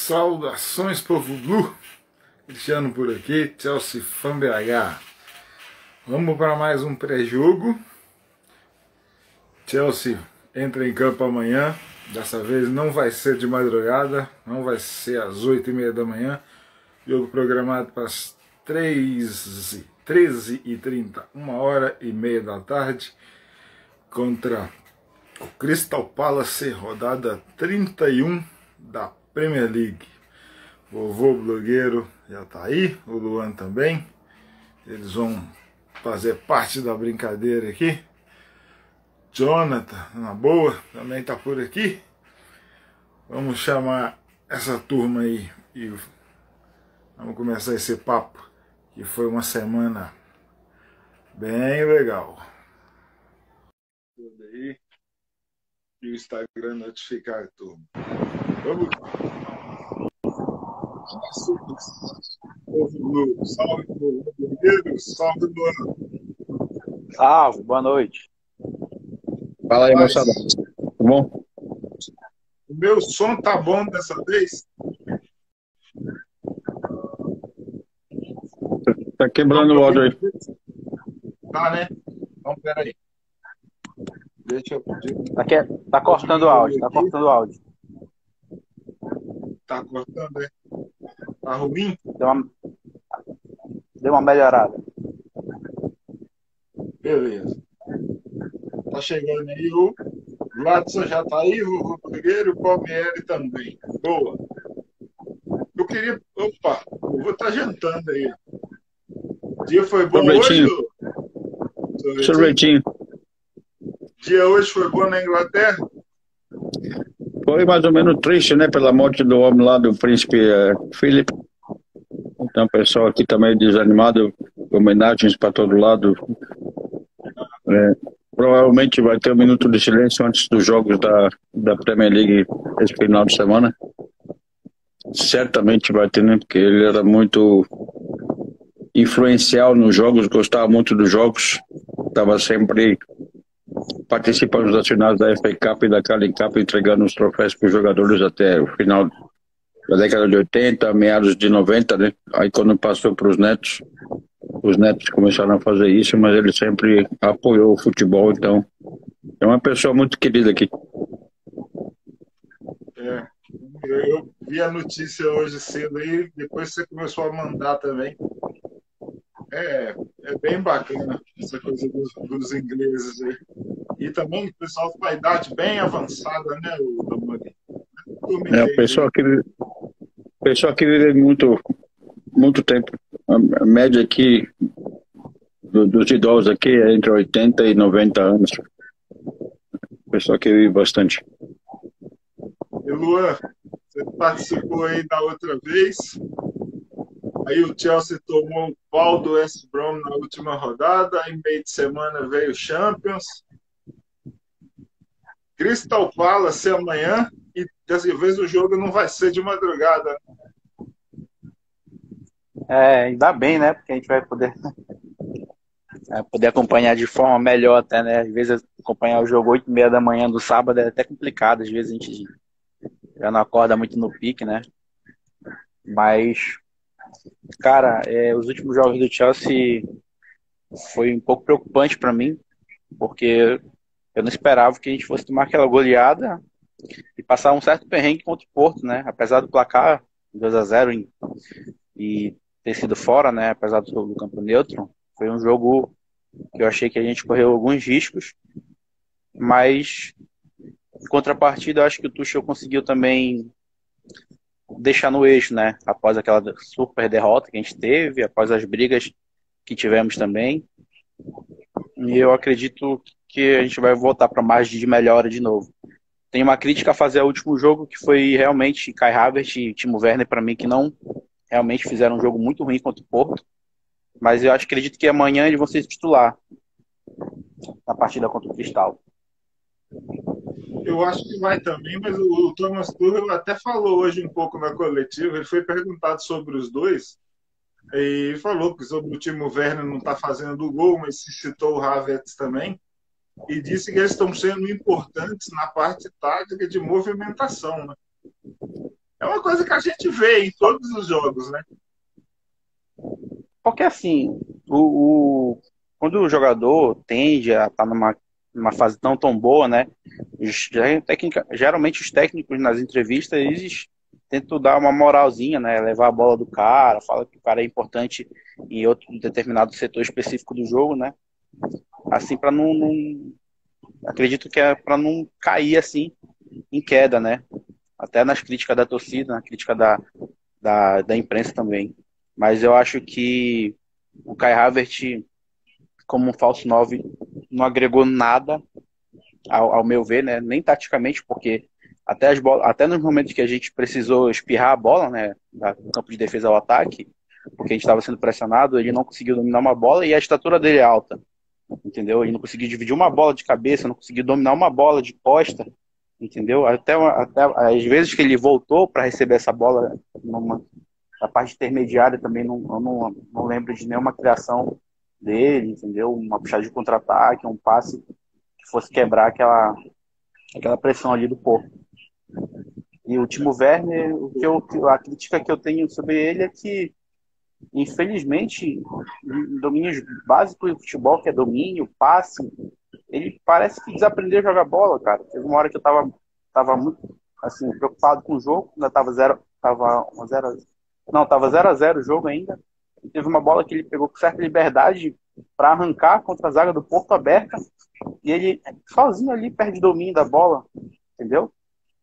Saudações, povo Blue. Cristiano por aqui, Chelsea Fan BH. Vamos para mais um pré-jogo. Chelsea entra em campo amanhã. Dessa vez não vai ser de madrugada, não vai ser às 8h30 da manhã. Jogo programado para as 13h30, 1h30 da tarde, contra o Crystal Palace, rodada 31 da Premier League. Vovô blogueiro já tá aí, o Luan também. Eles vão fazer parte da brincadeira aqui. Jonathan, na boa, também tá por aqui. Vamos chamar essa turma aí e vamos começar esse papo, que foi uma semana bem legal. Tudo aí. E o Instagram notificar a turma. Vamos. Salve, povo blogueiro. Salve, Luan. Salve, boa noite. Fala aí, moçada. Tudo bom? O meu som tá bom dessa vez? Tá quebrando o áudio aí. Tá, né? Então, peraí. Deixa eu... Tá cortando o áudio, tá cortando o áudio. Tá cortando, é? Tá ruim? Deu uma melhorada. Beleza. Tá chegando aí o Vladson, já tá aí, o Rodrigueiro e o Palmieri também. Boa. Eu queria... Opa, eu vou estar jantando aí. O dia foi bom Sorvetinho. hoje? Sorvetinho. O dia hoje foi bom na Inglaterra? Foi mais ou menos triste, né? Pela morte do homem lá, do príncipe Philip. Então o pessoal aqui tá meio desanimado. Homenagens para todo lado. Provavelmente vai ter um minuto de silêncio antes dos jogos da Premier League esse final de semana. Certamente vai ter, né? Porque ele era muito influencial nos jogos, gostava muito dos jogos, estava sempre participando das finais da FA Cup e da Carling Cup, entregando os troféus para os jogadores até o final da década de 80, meados de 90, né? Aí quando passou para os netos começaram a fazer isso, mas ele sempre apoiou o futebol, então é uma pessoa muito querida aqui. Eu vi a notícia hoje cedo aí, depois você começou a mandar também. É bem bacana essa coisa dos ingleses aí. E também o pessoal com a idade bem avançada, né, o Damani? O pessoal que vive muito tempo. A média aqui dos idosos aqui é entre 80 e 90 anos. O pessoal que vive bastante. E Luan, você participou aí da outra vez. Aí o Chelsea tomou um pau do West Brom na última rodada. Em meio de semana veio o Champions. Crystal Palace amanhã. E dessa vez o jogo não vai ser de madrugada. Ainda bem, né? Porque a gente vai poder acompanhar de forma melhor até, né? Às vezes acompanhar o jogo 8h30 da manhã do sábado é até complicado. Às vezes a gente já não acorda muito no pique, né? Mas, cara, os últimos jogos do Chelsea foi um pouco preocupante para mim, porque eu não esperava que a gente fosse tomar aquela goleada e passar um certo perrengue contra o Porto, né? Apesar do placar 2-0 e ter sido fora, né? Apesar do campo neutro, foi um jogo que eu achei que a gente correu alguns riscos, mas em contrapartida, eu acho que o Tuchel conseguiu também deixar no eixo, né? Após aquela super derrota que a gente teve, após as brigas que tivemos também. E eu acredito que a gente vai voltar para margem de melhora de novo. Tem uma crítica a fazer ao último jogo, que foi realmente Kai Havertz e Timo Werner, para mim, que não realmente fizeram um jogo muito ruim contra o Porto. Mas eu acredito que amanhã eles vão ser titular na partida contra o Cristal. Eu acho que vai também, mas o Thomas Tuchel até falou hoje um pouco na coletiva. Ele foi perguntado sobre os dois e falou que sobre o Timo Werner não está fazendo o gol, mas se citou o Havertz também, e disse que eles estão sendo importantes na parte tática de movimentação, né? É uma coisa que a gente vê em todos os jogos, né? Porque assim, quando o jogador tende a estar numa fase tão boa, né? Geralmente os técnicos nas entrevistas, eles tentam dar uma moralzinha, né? Levar a bola do cara, fala que o cara é importante em outro determinado setor específico do jogo, né? Assim, para não acredito que é para não cair assim em queda, né? Até nas críticas da torcida, na crítica da imprensa também. Mas eu acho que o Kai Havertz, como um falso 9, não agregou nada, ao meu ver, né? Nem taticamente, porque até nos momentos que a gente precisou espirrar a bola, né? Do campo de defesa ao ataque, porque a gente estava sendo pressionado, ele não conseguiu dominar uma bola e a estatura dele é alta, entendeu? Ele não conseguiu dividir uma bola de cabeça, não conseguiu dominar uma bola de costa, entendeu? Até às vezes que ele voltou para receber essa bola na parte intermediária também não lembro de nenhuma criação dele, entendeu? Uma puxada de contra-ataque, um passe que fosse quebrar aquela pressão ali do Porto. E o Timo Werner, a crítica que eu tenho sobre ele é que, infelizmente, em domínios básicos do futebol, que é domínio, passe, ele parece que desaprendeu a jogar bola, cara. Teve uma hora que eu tava muito assim, preocupado com o jogo, ainda tava 0-0 o jogo ainda. E teve uma bola que ele pegou com certa liberdade para arrancar contra a zaga do Porto aberta, e ele sozinho ali perde domínio da bola, entendeu?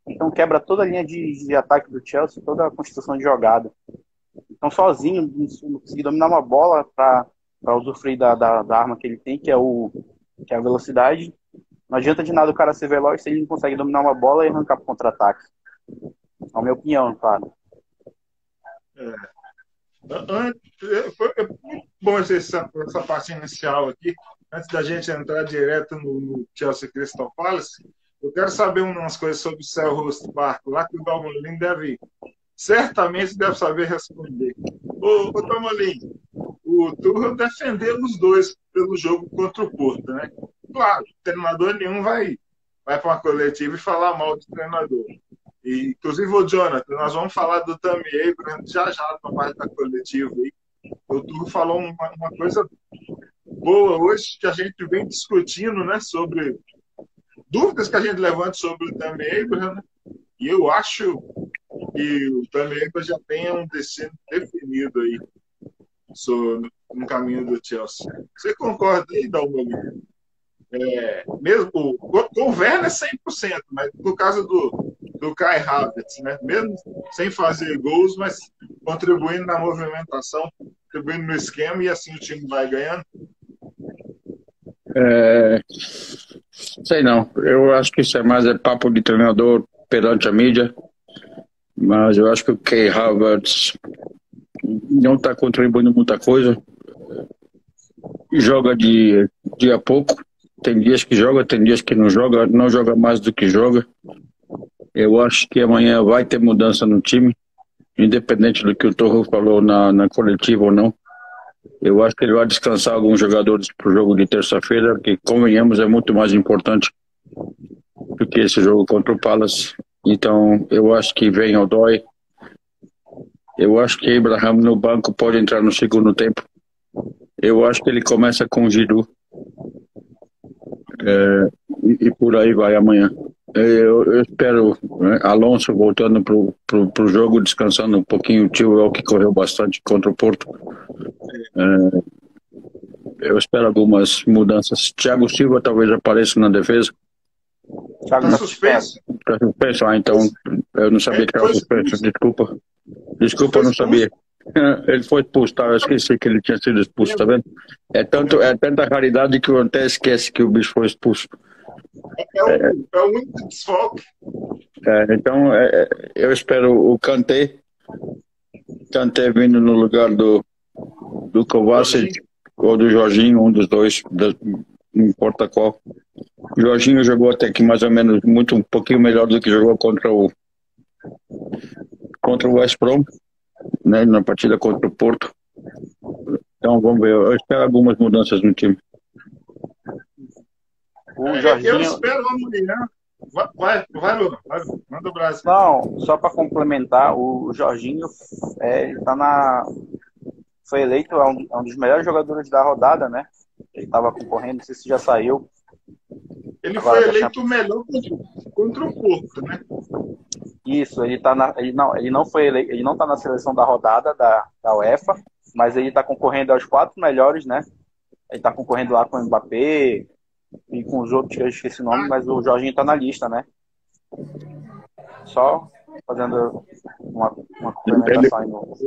Então quebra toda a linha de ataque do Chelsea, toda a construção de jogada. Então sozinho, não conseguir dominar uma bola para usufruir da arma que ele tem, que é a velocidade. Não adianta de nada o cara ser veloz se ele não consegue dominar uma bola e arrancar para contra-ataque. É a minha opinião, claro. Foi muito bom essa parte inicial aqui. Antes da gente entrar direto no Chelsea Crystal Palace, eu quero saber umas coisas sobre o Selhurst Park, lá que o Dalmolin certamente deve saber responder. Ô Dalmolin, o Tuchel defendeu os dois pelo jogo contra o Porto, né? Claro, treinador nenhum vai para uma coletiva e falar mal do treinador. E, inclusive, o Jonathan, nós vamos falar do Tammy Abraham já na parte da coletiva. O Tuchel falou uma coisa boa hoje que a gente vem discutindo, né, sobre dúvidas que a gente levanta sobre o Tammy Abraham, né? E eu acho que o Tammy Abraham já tem um destino definido aí no caminho do Chelsea. Você concorda aí, Dalmolin? Mesmo com o Werner 100%, mas no caso do Kai Havertz, né? Mesmo sem fazer gols, mas contribuindo na movimentação, contribuindo no esquema, e assim o time vai ganhando. Sei não, eu acho que isso é mais papo de treinador perante a mídia, mas eu acho que o Kai Havertz não está contribuindo muita coisa, joga de a pouco, tem dias que joga, tem dias que não joga mais do que joga. Eu acho que amanhã vai ter mudança no time, independente do que o Torro falou na coletiva ou não. Eu acho que ele vai descansar alguns jogadores para o jogo de terça-feira, que, convenhamos, é muito mais importante do que esse jogo contra o Palace. Então, eu acho que vem Odoi. Eu acho que Abraham no banco pode entrar no segundo tempo. Eu acho que ele começa com o Giroud. E por aí vai amanhã. Eu espero, né, Alonso voltando pro jogo, descansando um pouquinho. O Chilwell, que correu bastante contra o Porto. Eu espero algumas mudanças. Thiago Silva talvez apareça na defesa. Está suspenso? Está suspenso? Então eu não sabia que estava suspenso. Desculpa, eu não sabia. Ele foi expulso, tá? Eu esqueci que ele tinha sido expulso, tá vendo? É tanta raridade que eu até esquece que o bicho foi expulso. É o único desfoque. Então, eu espero o Kanté vindo no lugar do Kovacic ou do Jorginho, um dos dois, não importa qual. O Jorginho jogou até que mais ou menos um pouquinho melhor do que jogou contra o West Brom, né, na partida contra o Porto. Então vamos ver, eu espero algumas mudanças no time. Eu espero amanhã Luan, manda o braço. Não, só para complementar, o Jorginho ele foi eleito um dos melhores jogadores da rodada, né? Ele estava concorrendo, não sei se já saiu. Ele Agora foi da eleito o melhor contra o Porto, né? Isso, ele não foi eleito, ele não está na seleção da rodada da UEFA, mas ele está concorrendo aos 4 melhores, né? Ele está concorrendo lá com o Mbappé e com os outros que eu esqueci o nome, mas o Jorginho está na lista, né? Só fazendo uma complementação aí no...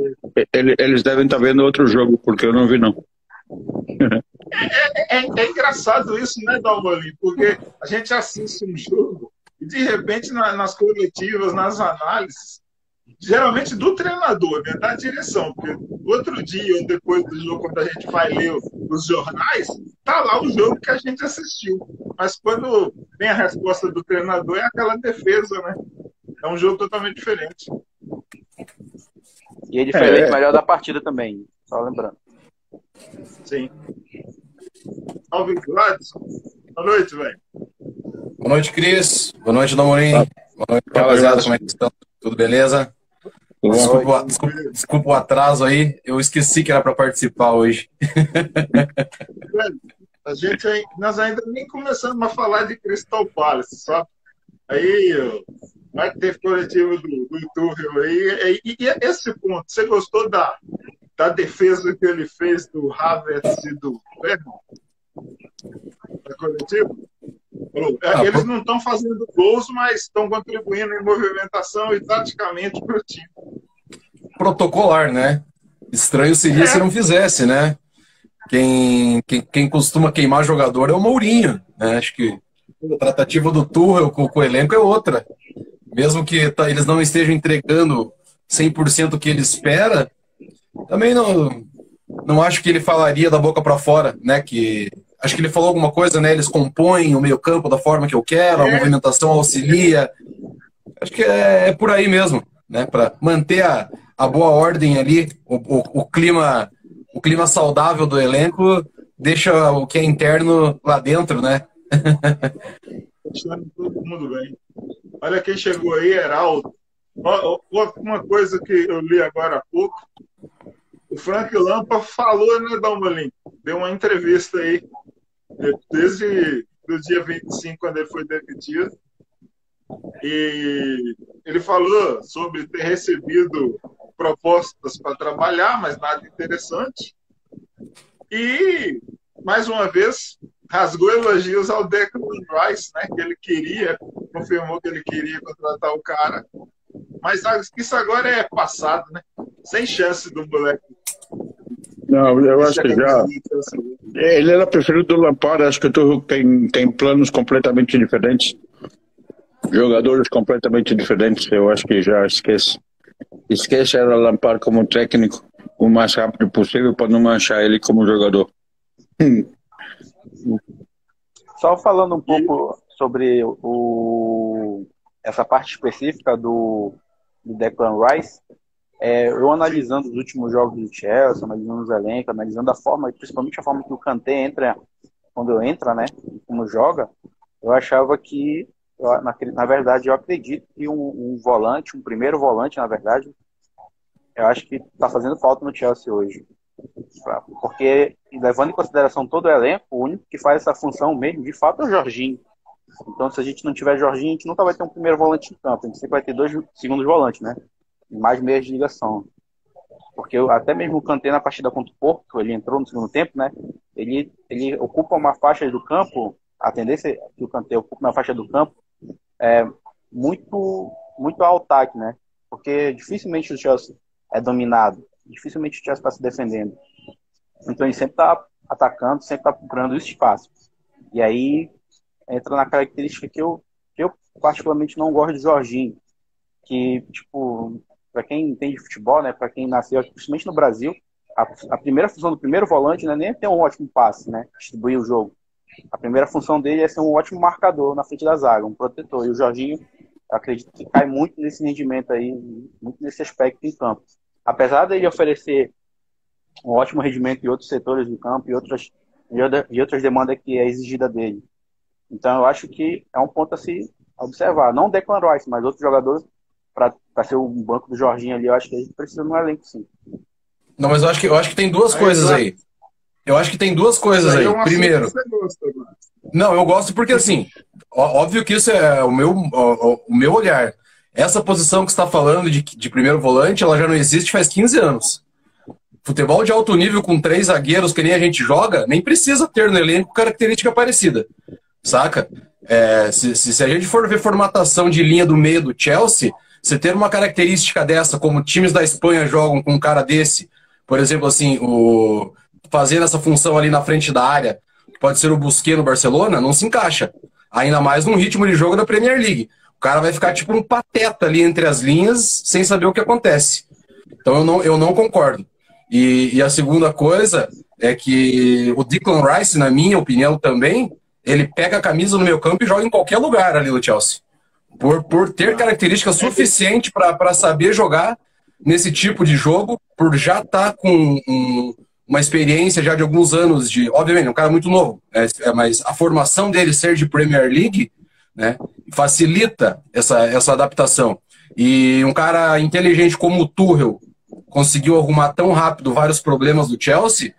Eles devem estar vendo outro jogo, porque eu não vi, não. É engraçado isso, né, Dalmolin? Porque a gente assiste um jogo e, de repente, nas coletivas, nas análises, geralmente do treinador, né, da direção, porque outro dia ou depois do jogo, quando a gente vai ler os jornais, tá lá o jogo que a gente assistiu. Mas quando vem a resposta do treinador, é aquela defesa, né? É um jogo totalmente diferente. E ele foi eleito melhor da partida também, só lembrando. Sim. Salve, Gladson. Boa noite, velho. Boa noite, Cris. Boa noite, Dalmolin. Boa noite, rapaziada. Como é que estão? Tudo beleza? Desculpa o atraso aí. Eu esqueci que era para participar hoje. Nós ainda nem começamos a falar de Crystal Palace, só. Aí vai ter coletivo do Tuchel aí. E esse ponto, você gostou da defesa que ele fez do Havertz e do Werner? Da coletiva? Eles não estão fazendo gols, mas estão contribuindo em movimentação e taticamente para o time. Protocolar, né? Estranho seria se não fizesse, né? Quem costuma queimar jogador é o Mourinho, né? Acho que a tratativa do Tuchel com o elenco é outra. Mesmo que eles não estejam entregando 100% o que ele espera, também não acho que ele falaria da boca para fora, né? Acho que ele falou alguma coisa, né? Eles compõem o meio-campo da forma que eu quero, a movimentação auxilia. Acho que é por aí mesmo, né? Para manter a boa ordem ali, o clima saudável do elenco, deixa o que é interno lá dentro, né? Deixando todo mundo bem. Olha quem chegou aí, Heraldo. Uma coisa que eu li agora há pouco, o Frank Lampard falou, né, Dalmolin? Deu uma entrevista aí, desde o dia 25, quando ele foi demitido. E ele falou sobre ter recebido propostas para trabalhar, mas nada interessante. E, mais uma vez, rasgou elogios ao Declan Rice, né, que ele queria, confirmou que ele queria contratar o cara. Mas isso agora é passado, né? Sem chance do moleque. Não, eu acho que já. Ele era preferido do Lampard, acho que tu tem planos completamente diferentes. Jogadores completamente diferentes, eu acho que já esquece. Esquece era Lampard como técnico o mais rápido possível para não manchar ele como jogador. Só falando um pouco sobre essa parte específica do Declan Rice, eu analisando os últimos jogos do Chelsea, analisando os elencos, analisando a forma, principalmente a forma que o Kanté entra, quando entra, né, como joga, eu achava que, na verdade, eu acredito que um volante, um primeiro volante, na verdade, eu acho que está fazendo falta no Chelsea hoje. Porque, levando em consideração todo o elenco, o único que faz essa função mesmo, de fato, é o Jorginho. Então, se a gente não tiver Jorginho, a gente nunca vai ter um primeiro volante em campo. A gente sempre vai ter 2 segundos volantes, né? E mais meias de ligação. Porque até mesmo o Kanté na partida contra o Porto, ele entrou no segundo tempo, né? Ele ocupa uma faixa do campo, a tendência é que o Kanté ocupe uma faixa do campo muito, muito ao ataque, né? Porque dificilmente o Chelsea é dominado. Dificilmente o Chelsea está se defendendo. Então ele sempre está atacando, sempre está procurando esse espaço. E aí entra na característica que eu particularmente não gosto do Jorginho. Que, tipo, para quem entende futebol, né, para quem nasceu, principalmente no Brasil, a primeira função do primeiro volante não é nem ter um ótimo passe, né, distribuir o jogo. A primeira função dele é ser um ótimo marcador na frente da zaga, um protetor. E o Jorginho, eu acredito que cai muito nesse rendimento aí, muito nesse aspecto em campo. Apesar dele oferecer um ótimo rendimento em outros setores do campo e outras demandas que é exigida dele. Então, eu acho que é um ponto a se a observar. Não o Declan Rice, mas outros jogadores para ser o banco do Jorginho ali, eu acho que a gente precisa de um elenco, sim. Não, mas eu acho que tem duas coisas aí. Eu acho que tem duas coisas aí. Primeiro, não, eu gosto porque, assim, óbvio que isso é o meu olhar. Essa posição que você está falando de primeiro volante, ela já não existe faz 15 anos. Futebol de alto nível com 3 zagueiros que nem a gente joga, nem precisa ter no elenco característica parecida. Saca? Se a gente for ver formatação de linha do meio do Chelsea, você ter uma característica dessa, como times da Espanha jogam com um cara desse, por exemplo, assim, fazendo essa função ali na frente da área, que pode ser o Busquets no Barcelona, não se encaixa. Ainda mais num ritmo de jogo da Premier League. O cara vai ficar tipo um pateta ali entre as linhas, sem saber o que acontece. Então eu não concordo. E a segunda coisa é que o Declan Rice, na minha opinião também, ele pega a camisa no meio campo e joga em qualquer lugar ali no Chelsea. Por ter característica suficiente para saber jogar nesse tipo de jogo, por já estar com uma experiência já de alguns anos obviamente, um cara muito novo, né? Mas a formação dele ser de Premier League, né, facilita essa adaptação. E um cara inteligente como o Tuchel conseguiu arrumar tão rápido vários problemas do Chelsea,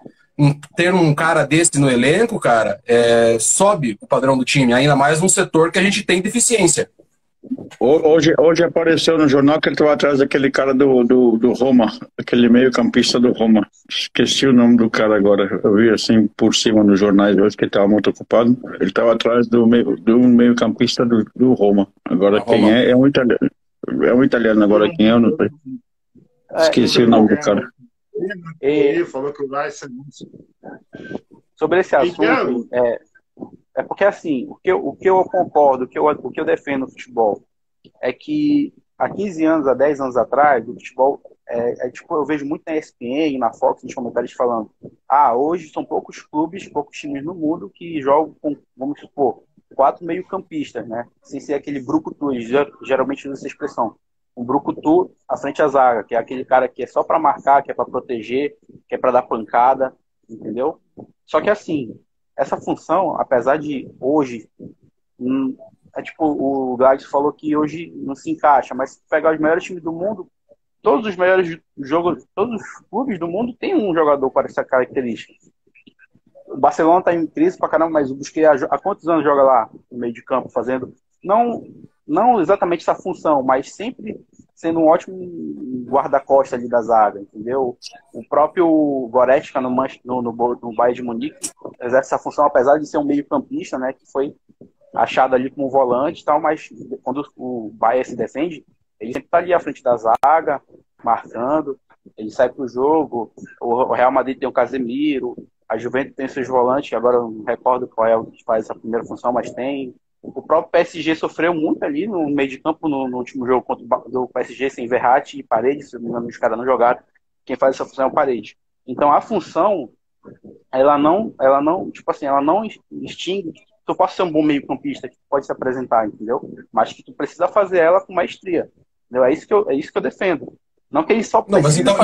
ter um cara desse no elenco, cara, sobe o padrão do time, ainda mais num setor que a gente tem deficiência. Hoje apareceu no jornal que ele estava atrás daquele cara do Roma, aquele meio-campista do Roma. Esqueci o nome do cara agora. Eu vi assim por cima nos jornais hoje que ele estava muito ocupado. Ele estava atrás do meio-campista do Roma. Agora quem é um italiano. É um italiano agora, quem é? Eu não sei. Esqueci o nome do cara. Ele falou que o Rice sobre esse assunto, é porque, assim, o que eu concordo, o que eu defendo no futebol é que há 15 anos, há 10 anos atrás, o futebol, tipo, eu vejo muito na ESPN e na Fox, nos comentários falando, hoje são poucos clubes, poucos times no mundo que jogam com, vamos supor, 4 meio-campistas, né? Sem ser aquele brucutu, geralmente usa essa expressão. Um brucutu à frente à zaga, que é aquele cara que é só para marcar, que é para proteger, que é para dar pancada, entendeu? Só que, assim, essa função, apesar de hoje, tipo, o Gladys falou que hoje não se encaixa, mas se pegar os melhores times do mundo, todos os melhores todos os clubes do mundo tem um jogador com essa característica. O Barcelona está em crise pra caramba, mas o Busquets há quantos anos joga lá no meio de campo, fazendo, não exatamente essa função, mas sempre sendo um ótimo guarda-costas ali da zaga, entendeu? O próprio Goretzka no Bayern de Munique exerce essa função, apesar de ser um meio-campista, né, que foi achado ali como volante e tal, mas quando o Bayern se defende, ele sempre está ali à frente da zaga, marcando, ele sai pro jogo, o Real Madrid tem o Casemiro, a Juventus tem seus volantes, que agora eu não recordo qual é o que faz essa primeira função, mas tem. O próprio PSG sofreu muito ali no meio de campo no último jogo contra o PSG, sem Verratti e Paredes, se não me engano, os caras não jogaram. Quem faz essa função é o Paredes. Então a função, ela não tipo assim, ela não extingue que tu possa ser um bom meio-campista que pode se apresentar, entendeu? Mas que tu precisa fazer ela com maestria. Entendeu? É isso que eu defendo. Não que ele só precisa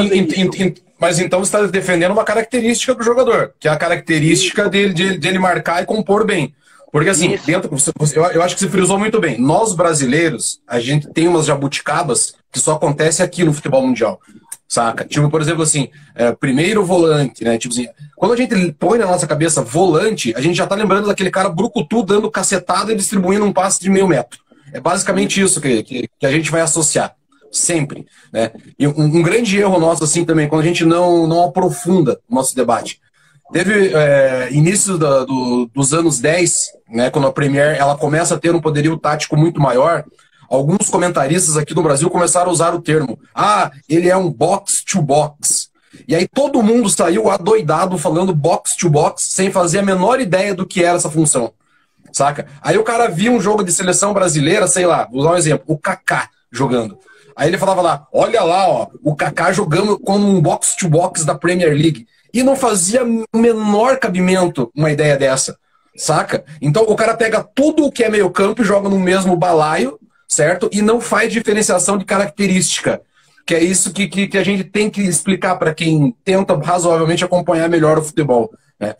mas então você está defendendo uma característica do jogador, que é a característica dele marcar e compor bem. Porque assim, eu acho que você frisou muito bem. Nós brasileiros, a gente tem umas jabuticabas que só acontece aqui no futebol mundial. Saca? Tipo, por exemplo, assim, primeiro volante, né? Tipo assim, quando a gente põe na nossa cabeça volante, a gente já tá lembrando daquele cara brucutu dando cacetada e distribuindo um passe de meio metro. É basicamente isso que a gente vai associar. Sempre, né? E um grande erro nosso, assim, também, quando a gente não aprofunda o nosso debate. Teve início dos anos 10, né, quando a Premier ela começa a ter um poderio tático muito maior, alguns comentaristas aqui no Brasil começaram a usar o termo ele é um box-to-box. E aí todo mundo saiu adoidado falando box-to-box, sem fazer a menor ideia do que era essa função. Saca? Aí o cara via um jogo de seleção brasileira, sei lá, vou dar um exemplo, o Kaká jogando. Aí ele falava lá, olha lá, ó, o Kaká jogando como um box-to-box da Premier League. E não fazia o menor cabimento uma ideia dessa, saca? Então o cara pega tudo o que é meio campo e joga no mesmo balaio, certo? E não faz diferenciação de característica. Que é isso que a gente tem que explicar para quem tenta razoavelmente acompanhar melhor o futebol, né?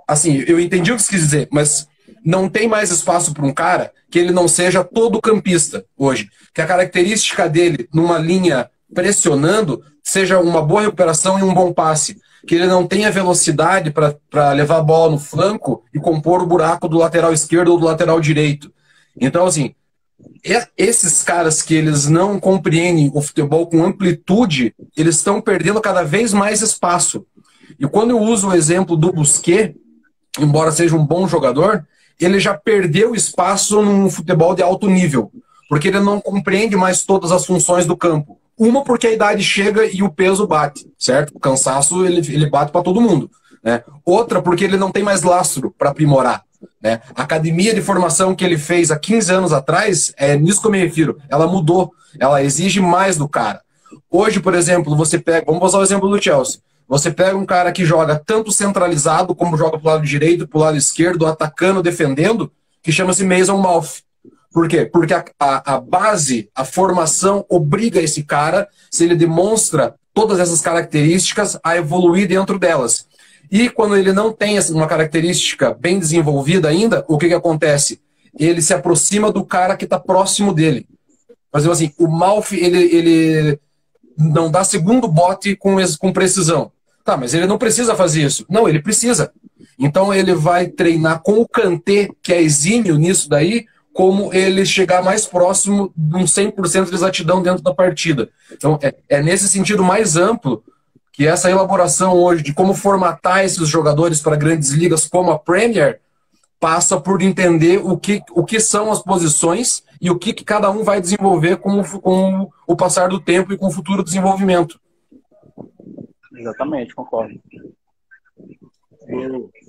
Assim, eu entendi o que você quis dizer, mas não tem mais espaço para um cara que ele não seja todo campista hoje. Que a característica dele, numa linha pressionando, seja uma boa recuperação e um bom passe. Que ele não tenha velocidade para levar a bola no flanco e compor o buraco do lateral esquerdo ou do lateral direito. Então, assim, esses caras que eles não compreendem o futebol com amplitude, eles estão perdendo cada vez mais espaço. E quando eu uso o exemplo do Busquets, embora seja um bom jogador, ele já perdeu espaço num futebol de alto nível, porque ele não compreende mais todas as funções do campo. Uma, porque a idade chega e o peso bate, certo? O cansaço, ele bate para todo mundo, né? Outra, porque ele não tem mais lastro para aprimorar, né? A academia de formação que ele fez há 15 anos atrás, é nisso que eu me refiro, ela mudou, ela exige mais do cara. Hoje, por exemplo, você pega, vamos usar o exemplo do Chelsea, você pega um cara que joga tanto centralizado, como joga pro lado direito, pro lado esquerdo, atacando, defendendo, que chama-se Mason Mount. Por quê? Porque a base, a formação obriga esse cara, se ele demonstra todas essas características, a evoluir dentro delas. E quando ele não tem uma característica bem desenvolvida ainda, o que acontece? Ele se aproxima do cara que está próximo dele. Por exemplo, assim, o Malfi, ele não dá segundo bote com precisão. Tá, mas ele não precisa fazer isso. Não, ele precisa. Então ele vai treinar com o Kanté, que é exímio nisso daí, como ele chegar mais próximo de um 100% de exatidão dentro da partida. Então é nesse sentido mais amplo que essa elaboração hoje de como formatar esses jogadores para grandes ligas como a Premier passa por entender o que são as posições e o que cada um vai desenvolver com o passar do tempo e com o futuro desenvolvimento. Exatamente, concordo.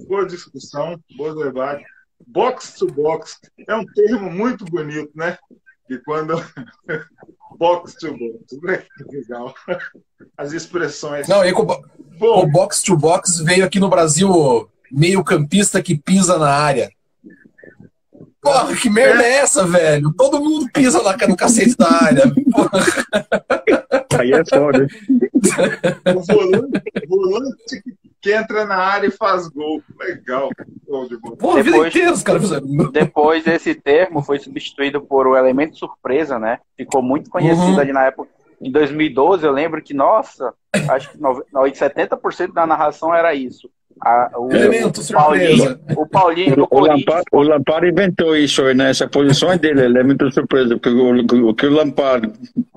Boa discussão, bom debate. Box to box é um termo muito bonito, né? E quando box to box, né? Legal. As expressões. Não, e o box to box veio aqui no Brasil meio campista que pisa na área. Porra, que merda é essa, velho? Todo mundo pisa no cacete da área. Aí é foda. O volante que entra na área e faz gol. Legal. Porra, depois esse termo foi substituído por o elemento surpresa, né? Ficou muito conhecido ali na época. Em 2012, eu lembro que, nossa, acho que 70% da narração era isso. Elemento surpresa. O Paulinho do Corinthians. O Lampard inventou isso, né? Essa posição é dele, elemento surpresa. Porque o que o Lampard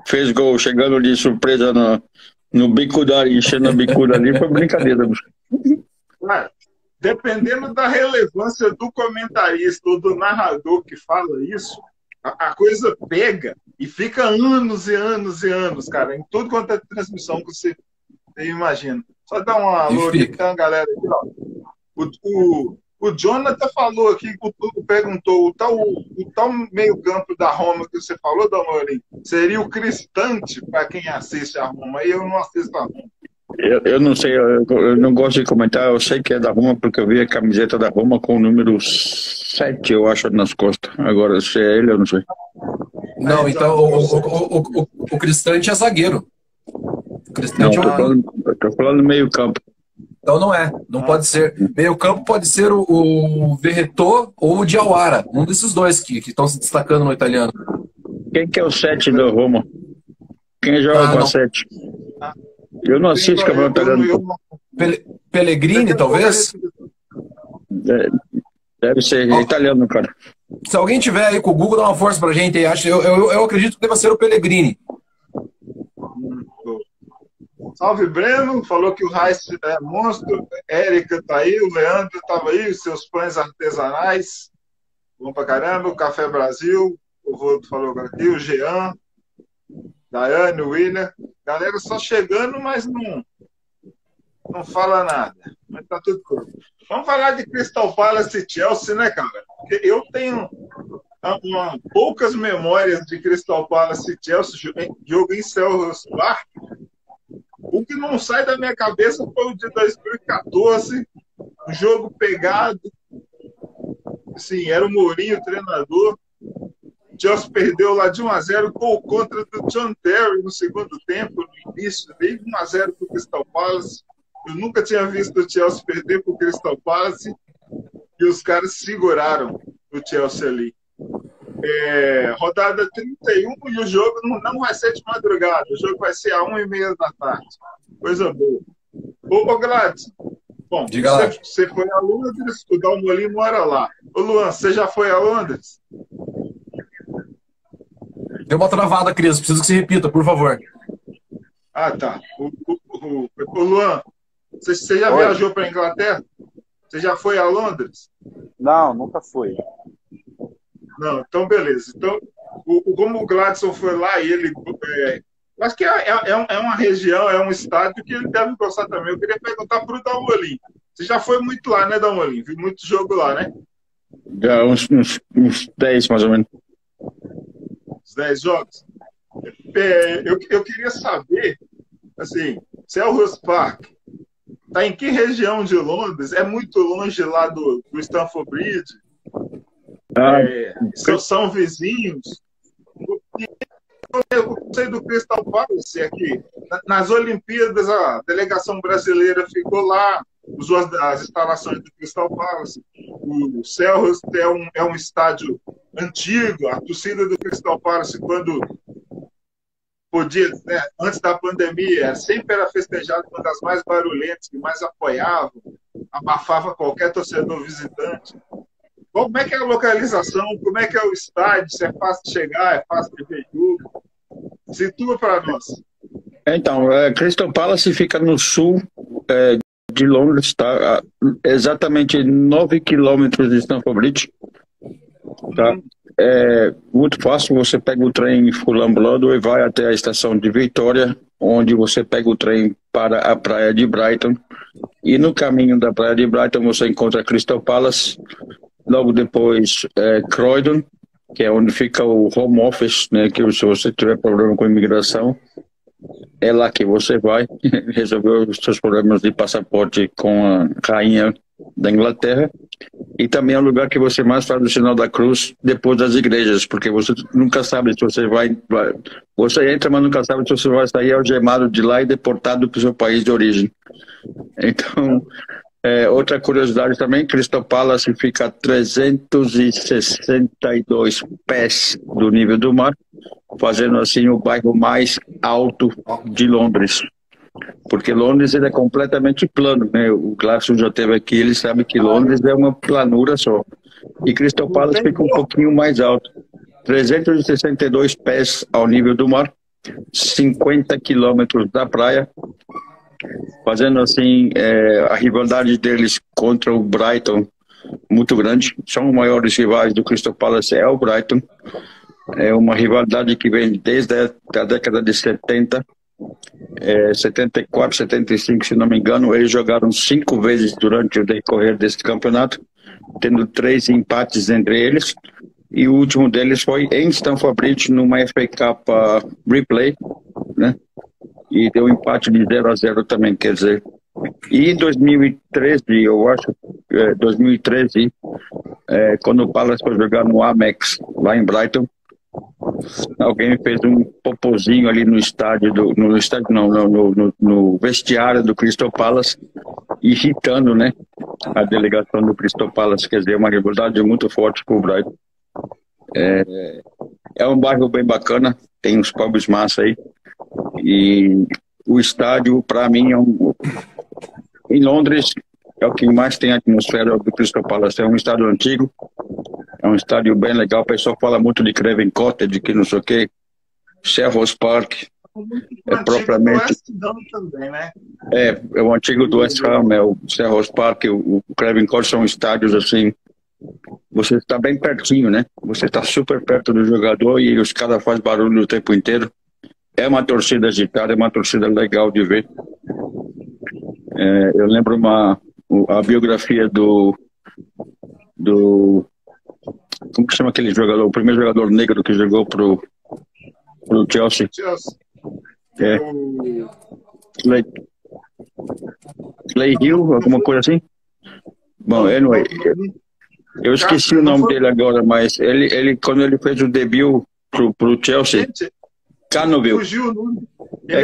fez gol chegando de surpresa no bico da área, enchendo a bicuda ali, foi brincadeira. Dependendo da relevância do comentarista ou do narrador que fala isso, a coisa pega e fica anos e anos e anos, cara, em tudo quanto é transmissão que você imagina. Só dá uma alô aqui, então, galera. O Jonathan falou aqui, perguntou, o tal meio-campo da Roma que você falou, Damorim, seria o Cristante para quem assiste a Roma, e eu não assisto a Roma. Eu não sei, eu não gosto de comentar, eu sei que é da Roma porque eu vi a camiseta da Roma com o número 7, eu acho, nas costas. Agora, se é ele, eu não sei. Não, então o Cristante é zagueiro. O Cristante eu tô falando meio campo. Então não pode ser. Meio campo pode ser o Verretô ou o Diawara, um desses dois que estão se destacando no italiano. Quem que é o 7 da Roma? Quem joga com a 7? Eu não assisto campeonato italiano. Pellegrini, talvez? Deve ser italiano, cara. Se alguém tiver aí com o Google, dá uma força pra gente aí. Eu acredito que deva ser o Pellegrini. Salve, Breno. Falou que o Reis é monstro. Érica tá aí, o Leandro estava aí, os seus pães artesanais. Bom pra caramba. O Café Brasil. O Rodo falou aqui. O Jean. Daiane, o William. Galera só chegando, mas não fala nada. Mas tá tudo bem. Vamos falar de Crystal Palace e Chelsea, né, cara? Porque eu tenho poucas memórias de Crystal Palace e Chelsea, jogo em Selhurst Park. O que não sai da minha cabeça foi o de 2014, um jogo pegado. Assim, era o Mourinho, o treinador. Chelsea perdeu lá de 1-0, gol contra do John Terry no segundo tempo, no início, veio 1-0 para o Crystal Palace. Eu nunca tinha visto o Chelsea perder para o Crystal Palace e os caras seguraram. do Chelsea ali. Rodada 31 e o jogo não vai ser de madrugada, o jogo vai ser às 1h30 da tarde. Coisa boa. Ô Gladys, bom, você foi a Londres, o Dalmolin mora lá. Ô Luan, você já foi a Londres? Deu uma travada, Cris, preciso que você repita, por favor. Ah, tá. O Luan, você já viajou para a Inglaterra? Você já foi a Londres? Não, nunca fui. Não, então beleza. Então, como o Gladson foi lá e ele... acho que é uma região, é um estádio que ele deve gostar também. Eu queria perguntar para o Dalmolin. Você já foi muito lá, né, Dalmolin? Viu muito jogo lá, né? Já uns 10, mais ou menos. Uns 10 jogos? Eu queria saber, assim, Selhurst Park está em que região de Londres? É muito longe lá do Stamford Bridge? São vizinhos? Eu sei do Crystal Palace aqui. Nas Olimpíadas, a delegação brasileira ficou lá, usou as instalações do Crystal Palace. O Selhurst é um estádio antigo. A torcida do Crystal Palace, quando podia, né, antes da pandemia, sempre era festejado, uma das mais barulhentas, que mais apoiavam, abafava qualquer torcedor visitante. Como é que é a localização? Como é que é o estádio? Se é fácil de chegar? É fácil de ver tudo? Situa para nós. Então, Crystal Palace fica no sul de Londres, tá? Exatamente 9 quilômetros de Stamford Bridge. Tá? É muito fácil, você pega o trem Fulham Broadway e vai até a estação de Vitória, onde você pega o trem para a praia de Brighton. E no caminho da praia de Brighton você encontra Crystal Palace. Logo depois, Croydon, que é onde fica o home office, né, que se você tiver problema com imigração, é lá que você vai resolver os seus problemas de passaporte com a rainha da Inglaterra. E também é o lugar que você mais faz o sinal da cruz depois das igrejas, porque você nunca sabe se você vai... Você entra, mas nunca sabe se você vai sair algemado de lá e deportado para o seu país de origem. Então... outra curiosidade também, Crystal Palace fica a 362 pés do nível do mar, fazendo assim o bairro mais alto de Londres. Porque Londres ele é completamente plano, né? O Gladson já esteve aqui, ele sabe que Londres é uma planura só. E Crystal Palace fica um pouquinho mais alto. 362 pés ao nível do mar, 50 quilômetros da praia, fazendo assim a rivalidade deles contra o Brighton muito grande. São os maiores rivais do Crystal Palace, é o Brighton. É uma rivalidade que vem desde a década de 70, 74, 75, se não me engano. Eles jogaram 5 vezes durante o decorrer desse campeonato, tendo 3 empates entre eles. E o último deles foi em Stamford Bridge, numa FA Cup replay, né? E deu um empate de 0-0 também, quer dizer. E em 2013, eu acho, 2013, quando o Palace foi jogar no Amex, lá em Brighton, alguém fez um popozinho ali no vestiário do Crystal Palace, irritando, né, a delegação do Crystal Palace, quer dizer, uma rivalidade muito forte com o Brighton. É um bairro bem bacana, tem uns pubs massa aí. E o estádio, para mim, em Londres, é o que mais tem atmosfera do Crystal Palace. É um estádio antigo, é um estádio bem legal. O pessoal fala muito de Craven Cottage, que não sei o que, Selhurst Park. É propriamente. West Ham também, né? É o antigo do West Ham, é o Selhurst Park, o Craven Cottage são estádios assim. Você está bem pertinho, né? Você está super perto do jogador e os caras fazem barulho o tempo inteiro. É uma torcida agitada, é uma torcida legal de ver. Eu lembro a biografia do como que chama aquele jogador, o primeiro jogador negro que jogou pro Chelsea. Clay Hill, alguma coisa assim. Bom, anyway, eu esqueci o nome dele agora, mas ele quando ele fez o debut pro Chelsea. Canoville. Fugiu o nome.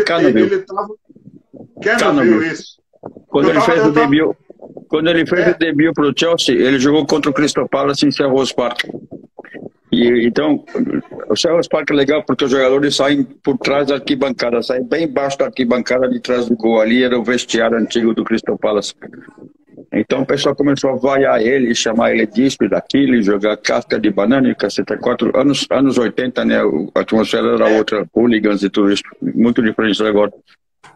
Canoville. Canoville, isso. Quando ele fez o debut, Quando ele fez o debut para o Chelsea, ele jogou contra o Crystal Palace em Selhurst Park. E, então, o Selhurst Park é legal porque os jogadores saem por trás da arquibancada, saem bem embaixo da arquibancada de trás do gol. Ali era o vestiário antigo do Crystal Palace. Então o pessoal começou a vaiar ele, chamar ele disso e daquilo, jogar casca de banana e caceta. Anos 80, né? A atmosfera era outra, hooligans e tudo isso, muito diferente agora.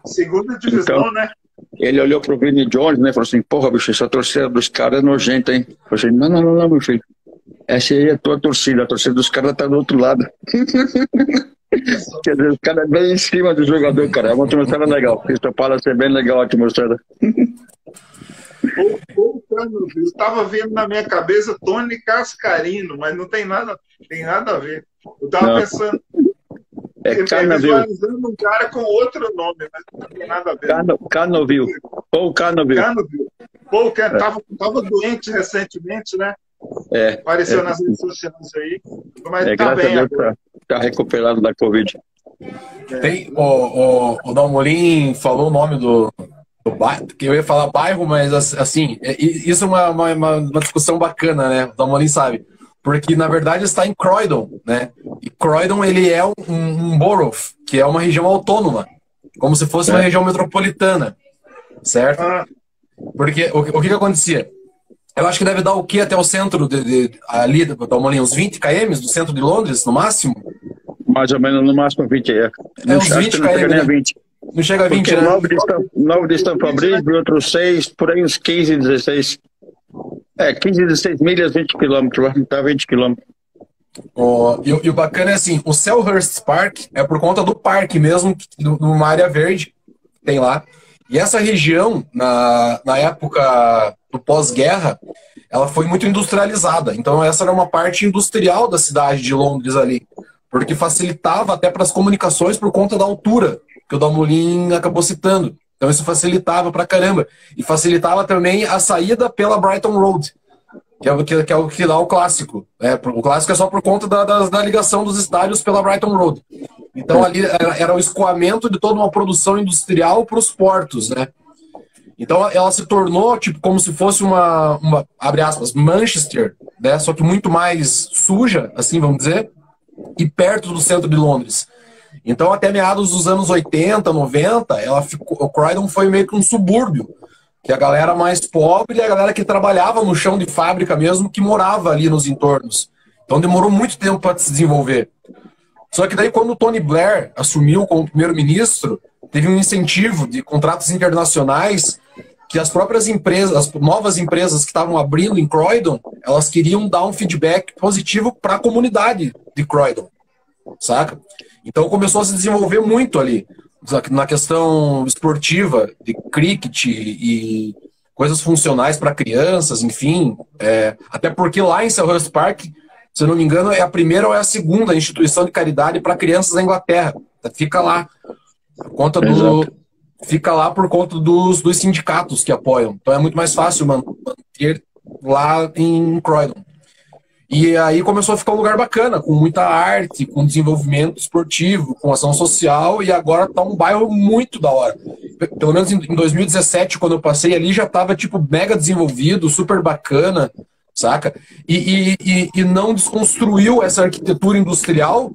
Segunda divisão, então, né? Ele olhou pro Vinnie Jones, né? Falou assim, porra, bicho, essa torcida dos caras é nojenta, hein? Falei assim, não, meu filho. Essa aí é a tua torcida, a torcida dos caras tá do outro lado. Quer dizer, os caras bem em cima do jogador, cara. É uma atmosfera legal. Crystal Palace é bem legal a atmosfera. Eu estava vendo na minha cabeça Tony Cascarino, mas não tem nada a ver. Eu estava pensando, visualizando um cara com outro nome, mas não tem nada a ver. Canoville. Paul Canoville. Paul que estava doente recentemente, né? Apareceu nas redes sociais aí. Mas tá bem agora. Tá recuperado da Covid. Tem, o Dalmolin falou o nome do bairro, que eu ia falar bairro, mas assim, isso é uma discussão bacana, né? O Dalmolin sabe. Porque, na verdade, está em Croydon, né? E Croydon, ele é um borough, que é uma região autônoma, como se fosse uma região metropolitana, certo? Porque o que acontecia? Eu acho que deve dar o quê até o centro ali, Dalmolin, uns 20 km do centro de Londres, no máximo? Mais ou menos, no máximo 20, uns 20 km, nem a 20. Não chega a 20, porque né? 9 de Stamford Bridge, outros 6, por aí uns 15, 16. 15, 16 milhas, 20 quilômetros, vai estar 20 quilômetros. E o bacana é assim, o Selhurst Park é por conta do parque mesmo, numa área verde, tem lá. E essa região, na época do pós-guerra, ela foi muito industrializada. Então essa era uma parte industrial da cidade de Londres ali, porque facilitava até para as comunicações por conta da altura, que o Dalmolin acabou citando. Então isso facilitava pra caramba. E facilitava também a saída pela Brighton Road, que é o que dá o clássico. O clássico é só por conta da ligação dos estádios pela Brighton Road. Então ali era o escoamento de toda uma produção industrial para os portos, né? Então ela se tornou tipo como se fosse uma abre aspas, Manchester, né? Só que muito mais suja, assim vamos dizer, e perto do centro de Londres. Então até meados dos anos 80, 90, o Croydon foi meio que um subúrbio, que a galera mais pobre e a galera que trabalhava no chão de fábrica mesmo, que morava ali nos entornos. Então demorou muito tempo para se desenvolver. Só que daí quando o Tony Blair assumiu como primeiro-ministro, teve um incentivo de contratos internacionais que as próprias empresas, as novas empresas que estavam abrindo em Croydon, elas queriam dar um feedback positivo para a comunidade de Croydon, saca? Então começou a se desenvolver muito ali, na questão esportiva, de cricket e coisas funcionais para crianças, enfim. Até porque lá em Selhurst Park, se eu não me engano, é a primeira ou é a segunda instituição de caridade para crianças da Inglaterra. Fica lá. Fica lá por conta dos sindicatos que apoiam. Então é muito mais fácil manter lá em Croydon. E aí começou a ficar um lugar bacana, com muita arte, com desenvolvimento esportivo, com ação social, e agora está um bairro muito da hora. Pelo menos em 2017, quando eu passei ali, já estava tipo mega desenvolvido, super bacana, saca? E não desconstruiu essa arquitetura industrial,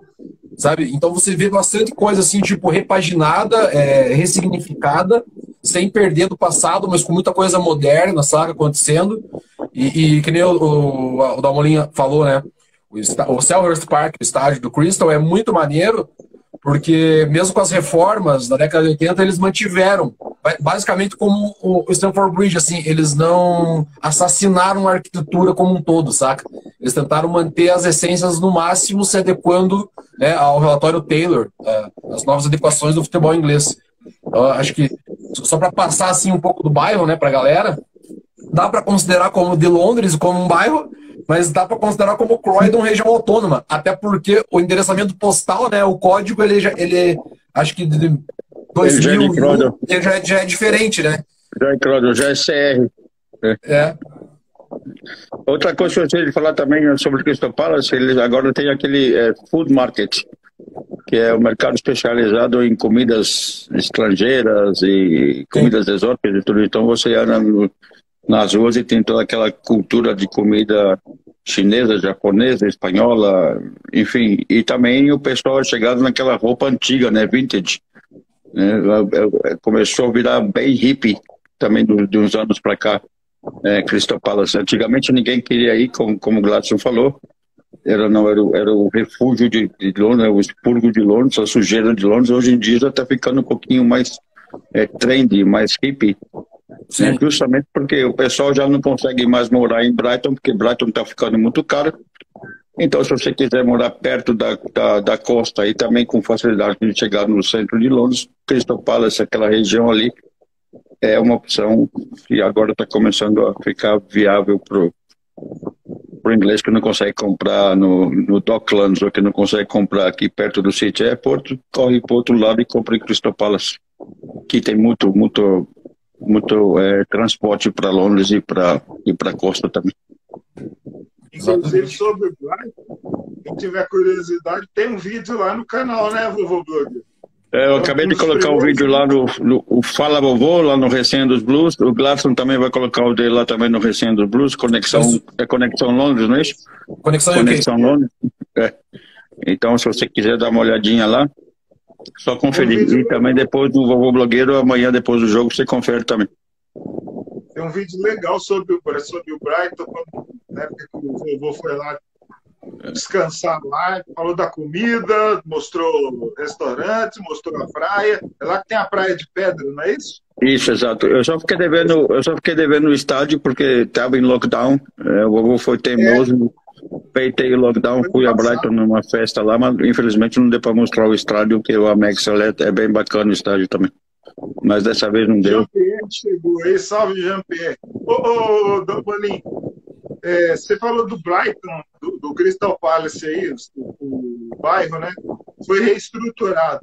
sabe? Então você vê bastante coisa assim, tipo, repaginada, ressignificada, sem perder do passado, mas com muita coisa moderna, saca? Acontecendo. E que nem o Dalmolin falou, né? O Selhurst Park, o estádio do Crystal, é muito maneiro, porque mesmo com as reformas da década de 80, eles mantiveram, basicamente como o Stamford Bridge, assim, eles não assassinaram a arquitetura como um todo, saca? Eles tentaram manter as essências no máximo, se adequando, né, ao relatório Taylor, as novas adequações do futebol inglês. Então, acho que, só para passar assim um pouco do bairro, né, pra galera, dá para considerar como de Londres, como um bairro, mas dá para considerar como Croydon região autônoma, até porque o endereçamento postal, né, o código, ele acho que de 2000 ele já é diferente, né? Já é Croydon, já é CR. Outra coisa que eu gostaria de falar também sobre o Crystal Palace, eles agora tem aquele food market, que é o mercado especializado em comidas estrangeiras e comidas exóticas e tudo. Então você anda nas ruas e tem toda aquela cultura de comida chinesa, japonesa, espanhola, enfim. E também o pessoal é chegado naquela roupa antiga, né, vintage. Né? Começou a virar bem hippie também de uns anos para cá, Crystal Palace. Antigamente ninguém queria ir, como o Gladson falou. Era o refúgio de Londres, o expurgo de Londres, a sujeira de Londres. Hoje em dia já está ficando um pouquinho mais trendy, mais hippie. Né? Justamente porque o pessoal já não consegue mais morar em Brighton, porque Brighton está ficando muito caro. Então, se você quiser morar perto da costa e também com facilidade de chegar no centro de Londres, Crystal Palace, aquela região ali, é uma opção que agora está começando a ficar viável para o inglês que não consegue comprar no Docklands ou que não consegue comprar aqui perto do City Airport, corre para o outro lado e compra em Crystal Palace, que tem muito transporte para Londres e para a costa também. Inclusive sobre o Brighton, quem tiver curiosidade, tem um vídeo lá no canal, né, Vovô Blogger? Eu acabei de colocar um vídeo lá no Fala Vovô, lá no Resenha dos Blues. O Gladson também vai colocar o dele lá também no Resenha dos Blues. Conexão Londres, não é isso? Conexão Londres. Então, se você quiser dar uma olhadinha lá, só conferir. E também depois do Vovô Blogueiro, amanhã depois do jogo, você confere também. Tem um vídeo legal sobre o Brighton, na época que o vovô foi lá descansar lá, falou da comida, mostrou restaurante, mostrou a praia. É lá que tem a praia de pedra, não é isso? Isso, exato. Eu só fiquei devendo o estádio porque estava em lockdown. O vovô foi teimoso, peitei o lockdown, fui a Brighton numa festa lá, mas infelizmente não deu para mostrar o estádio, que o Amex é bem bacana o estádio também. Mas dessa vez não deu. Jean-Pierre chegou aí, salve Jean-Pierre. Ô, Dom Bolim, você falou do Brighton, do Crystal Palace aí, o bairro, né? Foi reestruturado.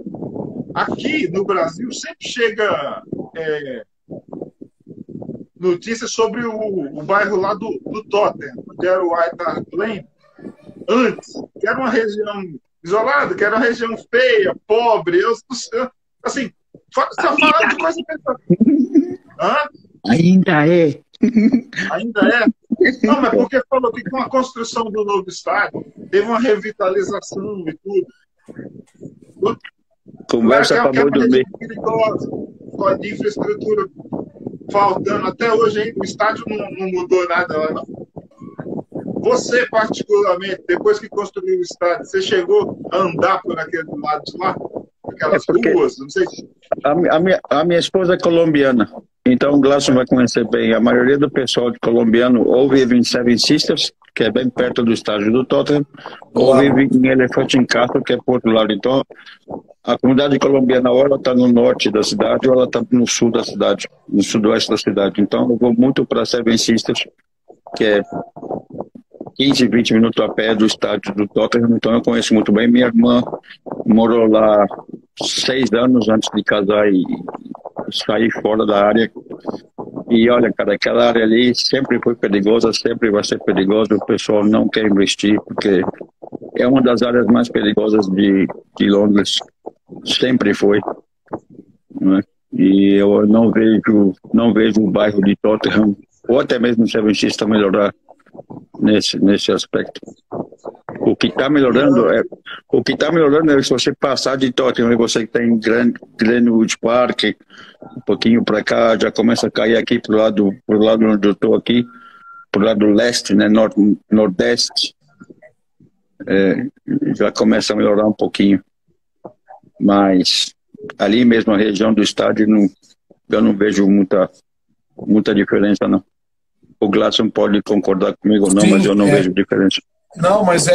Aqui no Brasil sempre chega notícias sobre o bairro lá do Tottenham, que era o White Hart Lane, antes, que era uma região isolada, que era uma região feia, pobre, assim, só falando de coisa pesada. Ainda é. Ainda é? Não, mas porque falou que com a construção do novo estádio teve uma revitalização e tudo. Conversa para boi dormir. Perigosa, de infraestrutura faltando. Até hoje o estádio não mudou nada lá, não. Você, particularmente, depois que construiu o estádio, você chegou a andar por aquele lado de lá? Aquelas ruas, não sei se... A minha esposa é colombiana, então o Gladson vai conhecer bem. A maioria do pessoal de colombiano ou vive em Seven Sisters, que é bem perto do estádio do Tottenham, ou vive em Elephant Castle, que é por outro lado. Então, a comunidade colombiana ou ela está no norte da cidade ou ela está no sul da cidade, no sudoeste da cidade. Então, eu vou muito para Seven Sisters, que é 15, 20 minutos a pé do estádio do Tottenham, então eu conheço muito bem. Minha irmã morou lá 6 anos antes de casar e sair fora da área. E olha, cara, aquela área ali sempre foi perigosa, sempre vai ser perigosa. O pessoal não quer investir, porque é uma das áreas mais perigosas de Londres. Sempre foi. Né? E eu não vejo o bairro de Tottenham, ou até mesmo Seven Sisters, melhorar nesse aspecto. O que está melhorando é se você passar de Tottenham e você que está em Greenwich Park, um pouquinho para cá, já começa a cair aqui pro lado onde eu estou aqui, pro lado leste, né, nordeste, já começa a melhorar um pouquinho. Mas ali mesmo a região do estádio eu não vejo muita diferença, não. O Gladson pode concordar comigo ou não, mas eu não vejo diferença. Não, mas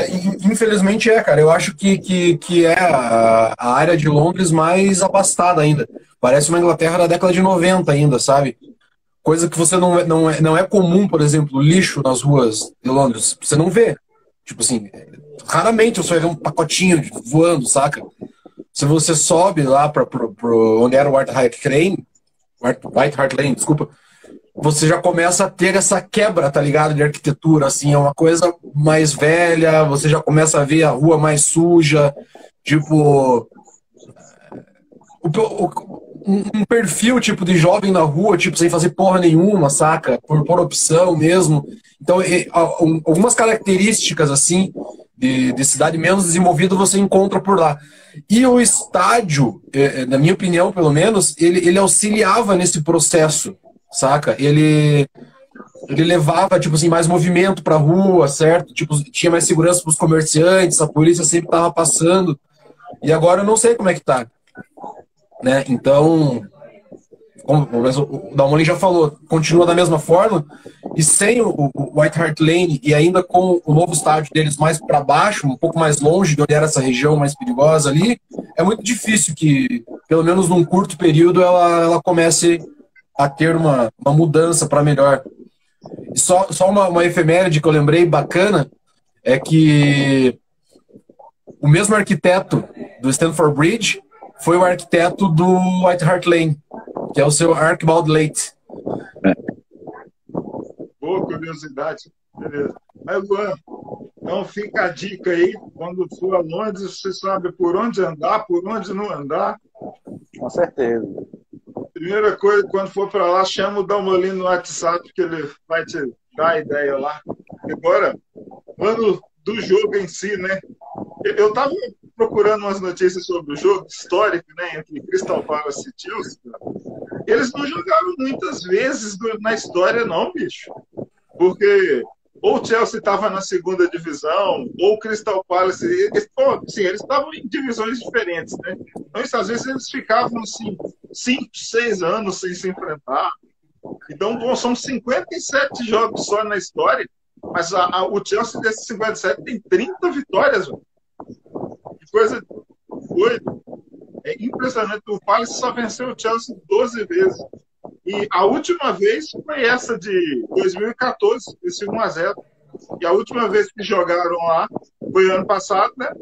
infelizmente cara. Eu acho que é a área de Londres mais abastada ainda. Parece uma Inglaterra da década de 90 ainda, sabe? Coisa que você não é comum, por exemplo, lixo nas ruas de Londres. Você não vê. Tipo assim, raramente você vai ver um pacotinho voando, saca? Se você sobe lá para onde era o White Hart Lane, desculpa, você já começa a ter essa quebra, tá ligado, de arquitetura, assim, é uma coisa mais velha, você já começa a ver a rua mais suja, tipo... um perfil, tipo, de jovem na rua, tipo, sem fazer porra nenhuma, saca? Por opção mesmo. Então, algumas características, assim, de cidade menos desenvolvida você encontra por lá. E o estádio, na minha opinião, pelo menos, ele auxiliava nesse processo, saca? Ele levava, tipo assim, mais movimento pra rua, certo? Tipo, tinha mais segurança pros comerciantes, a polícia sempre tava passando. E agora eu não sei como é que tá, né? Então, como o Dalmolin já falou, continua da mesma forma, e sem o White Hart Lane e ainda com o novo estádio deles mais para baixo, um pouco mais longe de onde era essa região mais perigosa ali, é muito difícil que, pelo menos num curto período, ela comece a ter uma mudança para melhor. E só uma efeméride que eu lembrei bacana é que o mesmo arquiteto do Stamford Bridge foi o arquiteto do White Hart Lane, que é o seu Archibald Leite. Boa curiosidade. Beleza. Mas, Luan, então fica a dica aí, quando for a Londres, você sabe por onde andar, por onde não andar. Com certeza. Primeira coisa, quando for para lá, chama o Dalmolin no WhatsApp, que ele vai te dar a ideia lá. Agora, falando do jogo em si, né? Eu estava procurando umas notícias sobre o jogo histórico, né, entre Crystal Palace e Chelsea. Eles não jogaram muitas vezes na história, não, bicho. Porque ou o Chelsea estava na segunda divisão, ou o Crystal Palace. Eles estavam em divisões diferentes, né? Então, isso, às vezes, eles ficavam assim, 5, 6 anos sem se enfrentar. Então, bom, são 57 jogos só na história, mas o Chelsea desses 57 tem 30 vitórias, velho. Que coisa doida. É impressionante. O Palace só venceu o Chelsea 12 vezes. E a última vez foi essa de 2014, esse 1-0. E a última vez que jogaram lá foi ano passado, né?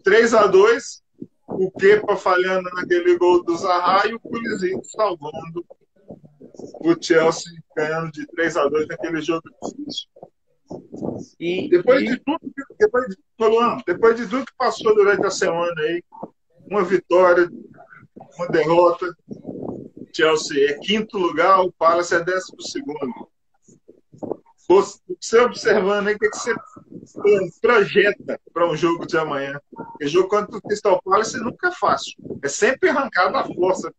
3-2, o Kepa falhando naquele gol do Zaha e o Pulisic salvando o Chelsea, ganhando de 3-2 naquele jogo difícil. Depois de tudo que passou durante a semana aí, uma vitória, uma derrota, Chelsea é 5º lugar, o Palace é 12º. Você observando aí, o que você projeta para um jogo de amanhã? O jogo contra o Crystal Palace nunca é fácil. É sempre arrancado à força.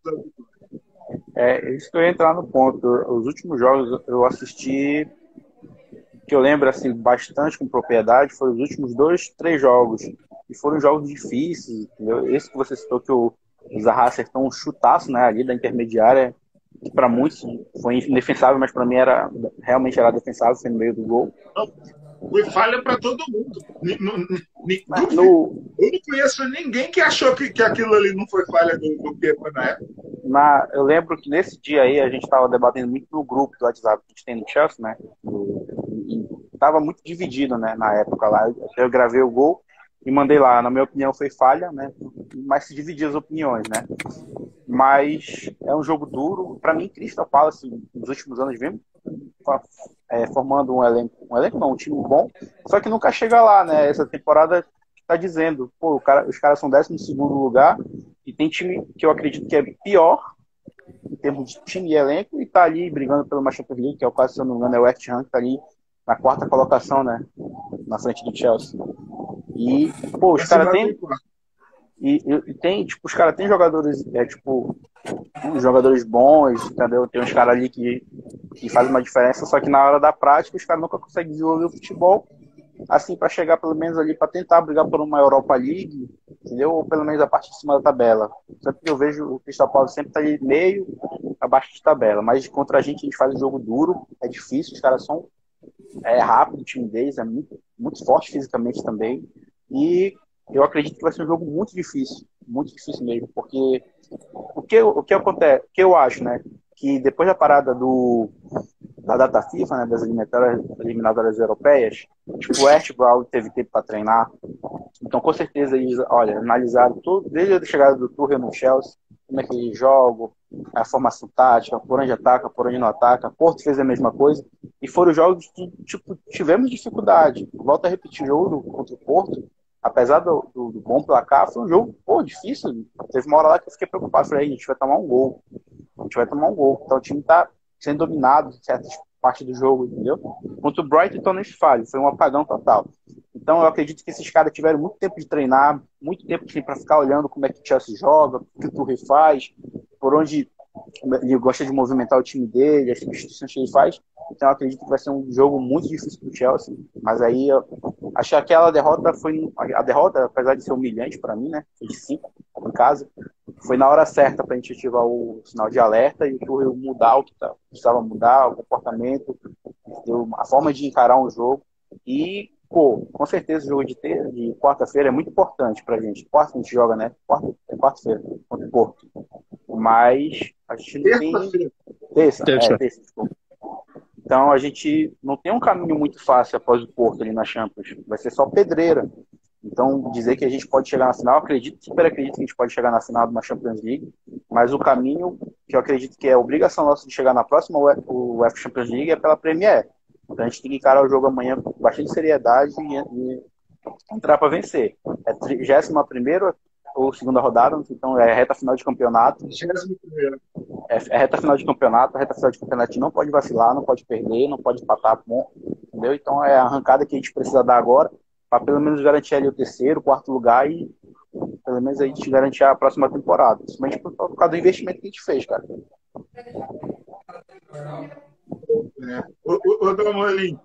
É isso que eu ia entrar no ponto. Os últimos jogos eu assisti, que eu lembro assim, bastante com propriedade, foram os últimos 2, 3 jogos. E foram jogos difíceis, entendeu? Esse que você citou, que o Zaha acertou um chutaço, né, ali da intermediária, que para muitos foi indefensável, mas para mim realmente era defensável, foi no meio do gol. Foi falha para todo mundo. Eu não conheço ninguém que achou que aquilo ali não foi falha do Kepa na época. Eu lembro que nesse dia aí a gente estava debatendo muito no grupo do WhatsApp que a gente tem no Chelsea, né? E estava muito dividido, né, na época lá. Eu gravei o gol e mandei lá. Na minha opinião foi falha, né? Mas se dividia as opiniões, né? Mas é um jogo duro. Para mim, Crystal Palace, nos últimos anos, vem formando um time bom, só que nunca chega lá, né? Essa temporada está dizendo, pô, os caras são 12º lugar e tem time que eu acredito que é pior em termos de time e elenco e tá ali brigando pelo Champions League, que é o caso, se eu não me engano, é o West Ham, que tá ali na 4ª colocação, né? Na frente do Chelsea. E, pô, os caras têm... E tem, tipo, os caras têm jogadores, uns jogadores bons, entendeu? Tem uns caras ali que fazem uma diferença, só que na hora da prática os caras nunca conseguem desenvolver o futebol, assim, para chegar pelo menos ali, para tentar brigar por uma Europa League, entendeu? Ou pelo menos a parte de cima da tabela. Sempre que eu vejo o Crystal Palace sempre tá ali meio abaixo de tabela, mas contra a gente faz um jogo duro, é difícil, os caras são rápido, o time deles é muito, muito forte fisicamente também, e eu acredito que vai ser um jogo muito difícil mesmo, porque o que acontece, o que eu acho, né, que depois da parada da data FIFA, né, das eliminatórias europeias, tipo, o West Brown teve tempo para treinar, então com certeza eles, analisaram tudo, desde a chegada do Tuchel no Chelsea, como é que eles jogam, a formação tática, por onde ataca, por onde não ataca. Porto fez a mesma coisa, e foram jogos que, tipo, tivemos dificuldade. Volto a repetir, o jogo contra o Porto, apesar do bom placar, foi um jogo, pô, difícil. Teve uma hora lá que eu fiquei preocupado. Falei, a gente vai tomar um gol. A gente vai tomar um gol. Então o time tá sendo dominado em certas partes do jogo, entendeu? Contra o Brighton nem se fale, foi um apagão total. Então eu acredito que esses caras tiveram muito tempo de treinar, muito tempo para ficar olhando como é que o Chelsea joga, o que o Tuchel faz, por onde ele gosta de movimentar o time dele, as substituições que ele faz. Então eu acredito que vai ser um jogo muito difícil pro Chelsea. Mas aí eu acho que aquela derrota foi... A derrota, apesar de ser humilhante para mim, né? Foi de 5 em casa. Foi na hora certa pra gente ativar o sinal de alerta e o Tuchel mudar o que precisava mudar, o comportamento, a forma de encarar um jogo. E, pô, com certeza o jogo de quarta-feira é muito importante pra gente. Quarta a gente joga, né? Quarta-feira, contra o Porto. Mas a gente não tem... Terça, desculpa. Então a gente não tem um caminho muito fácil após o Porto ali na Champions. Vai ser só pedreira. Então, dizer que a gente pode chegar na final, super acredito que a gente pode chegar na final de uma Champions League, mas o caminho que eu acredito que é a obrigação nossa de chegar na próxima UEFA Champions League é pela Premier. Então a gente tem que encarar o jogo amanhã com bastante seriedade e entrar para vencer. É 31ª ou segunda rodada, então é reta final de campeonato. 31ª. É reta final de campeonato, a reta final de campeonato a gente não pode vacilar, não pode perder, não pode empatar, entendeu? Então é a arrancada que a gente precisa dar agora, para pelo menos garantir ali o terceiro, quarto lugar e pelo menos a gente garantir a próxima temporada. Principalmente por causa do investimento que a gente fez, cara. Ô Damolim,